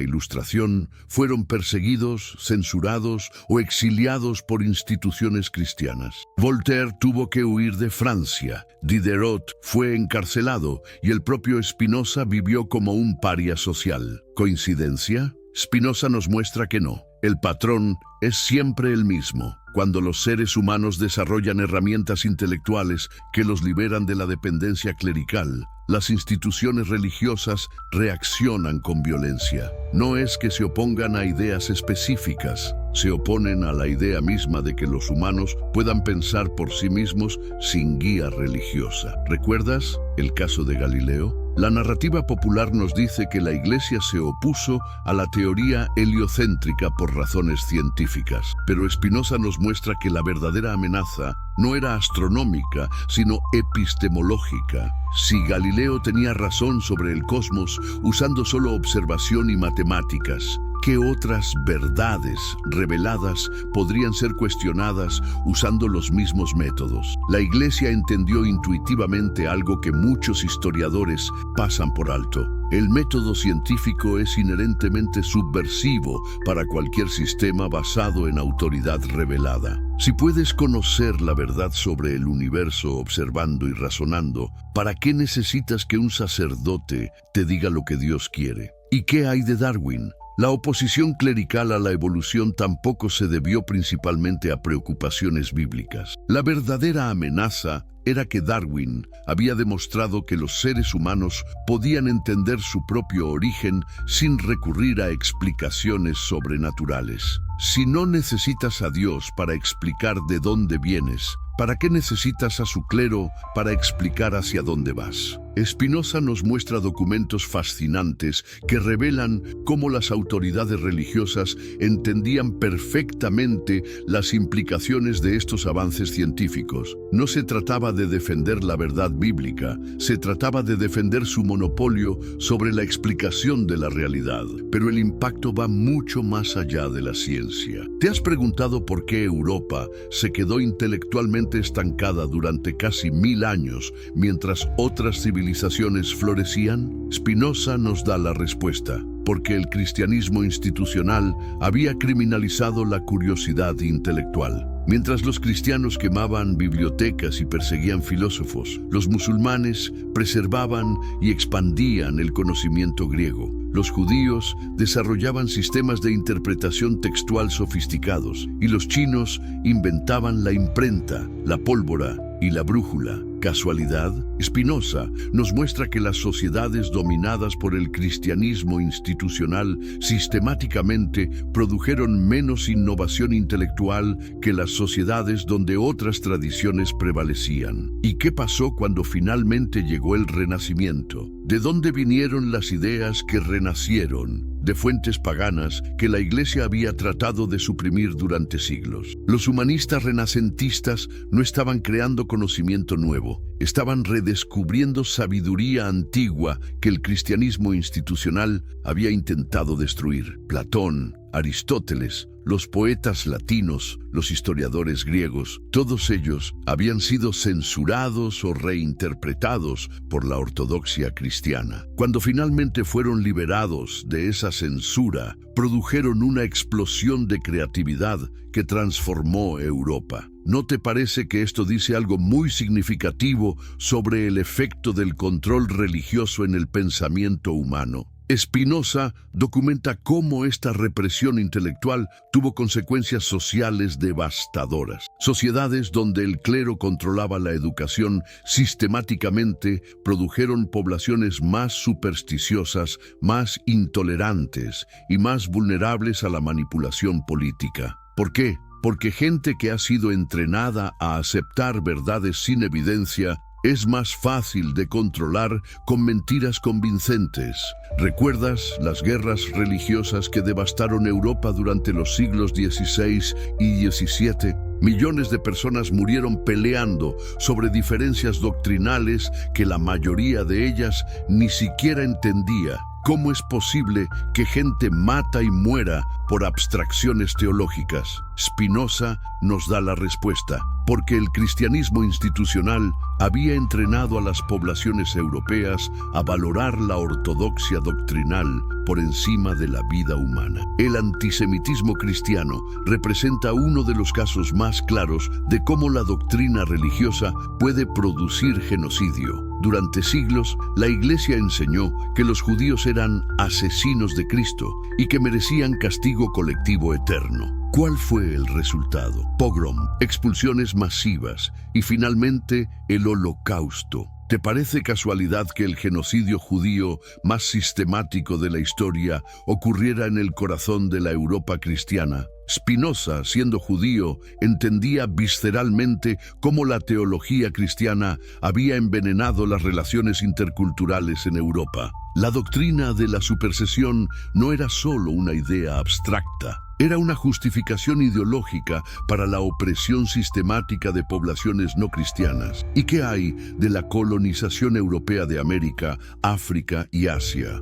Ilustración fueron perseguidos, censurados o exiliados por instituciones cristianas? Voltaire tuvo que huir de Francia, Diderot fue encarcelado y el propio Spinoza vivió como un paria social. ¿Coincidencia? Spinoza nos muestra que no. El patrón es siempre el mismo. Cuando los seres humanos desarrollan herramientas intelectuales que los liberan de la dependencia clerical, las instituciones religiosas reaccionan con violencia. No es que se opongan a ideas específicas, se oponen a la idea misma de que los humanos puedan pensar por sí mismos sin guía religiosa. ¿Recuerdas el caso de Galileo? La narrativa popular nos dice que la Iglesia se opuso a la teoría heliocéntrica por razones científicas, pero Spinoza nos muestra que la verdadera amenaza no era astronómica, sino epistemológica. Si Galileo tenía razón sobre el cosmos usando solo observación y matemáticas, ¿qué otras verdades reveladas podrían ser cuestionadas usando los mismos métodos? La Iglesia entendió intuitivamente algo que muchos historiadores pasan por alto. El método científico es inherentemente subversivo para cualquier sistema basado en autoridad revelada. Si puedes conocer la verdad sobre el universo observando y razonando, ¿para qué necesitas que un sacerdote te diga lo que Dios quiere? ¿Y qué hay de Darwin? La oposición clerical a la evolución tampoco se debió principalmente a preocupaciones bíblicas. La verdadera amenaza era que Darwin había demostrado que los seres humanos podían entender su propio origen sin recurrir a explicaciones sobrenaturales. Si no necesitas a Dios para explicar de dónde vienes, ¿para qué necesitas a su clero para explicar hacia dónde vas? Spinoza nos muestra documentos fascinantes que revelan cómo las autoridades religiosas entendían perfectamente las implicaciones de estos avances científicos. No se trataba de defender la verdad bíblica, se trataba de defender su monopolio sobre la explicación de la realidad. Pero el impacto va mucho más allá de la ciencia. ¿Te has preguntado por qué Europa se quedó intelectualmente estancada durante casi 1000 años mientras otras civilizaciones florecían? Spinoza nos da la respuesta. Porque el cristianismo institucional había criminalizado la curiosidad intelectual. Mientras los cristianos quemaban bibliotecas y perseguían filósofos, los musulmanes preservaban y expandían el conocimiento griego. Los judíos desarrollaban sistemas de interpretación textual sofisticados y los chinos inventaban la imprenta, la pólvora y la brújula. ¿Casualidad? Spinoza nos muestra que las sociedades dominadas por el cristianismo institucional sistemáticamente produjeron menos innovación intelectual que las sociedades donde otras tradiciones prevalecían. ¿Y qué pasó cuando finalmente llegó el Renacimiento? ¿De dónde vinieron las ideas que renacieron? De fuentes paganas que la Iglesia había tratado de suprimir durante siglos. Los humanistas renacentistas no estaban creando conocimiento nuevo, estaban redescubriendo sabiduría antigua que el cristianismo institucional había intentado destruir. Platón, Aristóteles, los poetas latinos, los historiadores griegos, todos ellos habían sido censurados o reinterpretados por la ortodoxia cristiana. Cuando finalmente fueron liberados de esa censura, produjeron una explosión de creatividad que transformó Europa. ¿No te parece que esto dice algo muy significativo sobre el efecto del control religioso en el pensamiento humano? Spinoza documenta cómo esta represión intelectual tuvo consecuencias sociales devastadoras. Sociedades donde el clero controlaba la educación sistemáticamente produjeron poblaciones más supersticiosas, más intolerantes y más vulnerables a la manipulación política. ¿Por qué? Porque gente que ha sido entrenada a aceptar verdades sin evidencia es más fácil de controlar con mentiras convincentes. ¿Recuerdas las guerras religiosas que devastaron Europa durante los siglos XVI y XVII? Millones de personas murieron peleando sobre diferencias doctrinales que la mayoría de ellas ni siquiera entendía. ¿Cómo es posible que gente mata y muera por abstracciones teológicas? Spinoza nos da la respuesta, porque el cristianismo institucional había entrenado a las poblaciones europeas a valorar la ortodoxia doctrinal por encima de la vida humana. El antisemitismo cristiano representa uno de los casos más claros de cómo la doctrina religiosa puede producir genocidio. Durante siglos, la Iglesia enseñó que los judíos eran asesinos de Cristo y que merecían castigo colectivo eterno. ¿Cuál fue el resultado? Pogrom, expulsiones masivas y finalmente el Holocausto. ¿Te parece casualidad que el genocidio judío más sistemático de la historia ocurriera en el corazón de la Europa cristiana? Spinoza, siendo judío, entendía visceralmente cómo la teología cristiana había envenenado las relaciones interculturales en Europa. La doctrina de la supersesión no era solo una idea abstracta. Era una justificación ideológica para la opresión sistemática de poblaciones no cristianas. ¿Y qué hay de la colonización europea de América, África y Asia?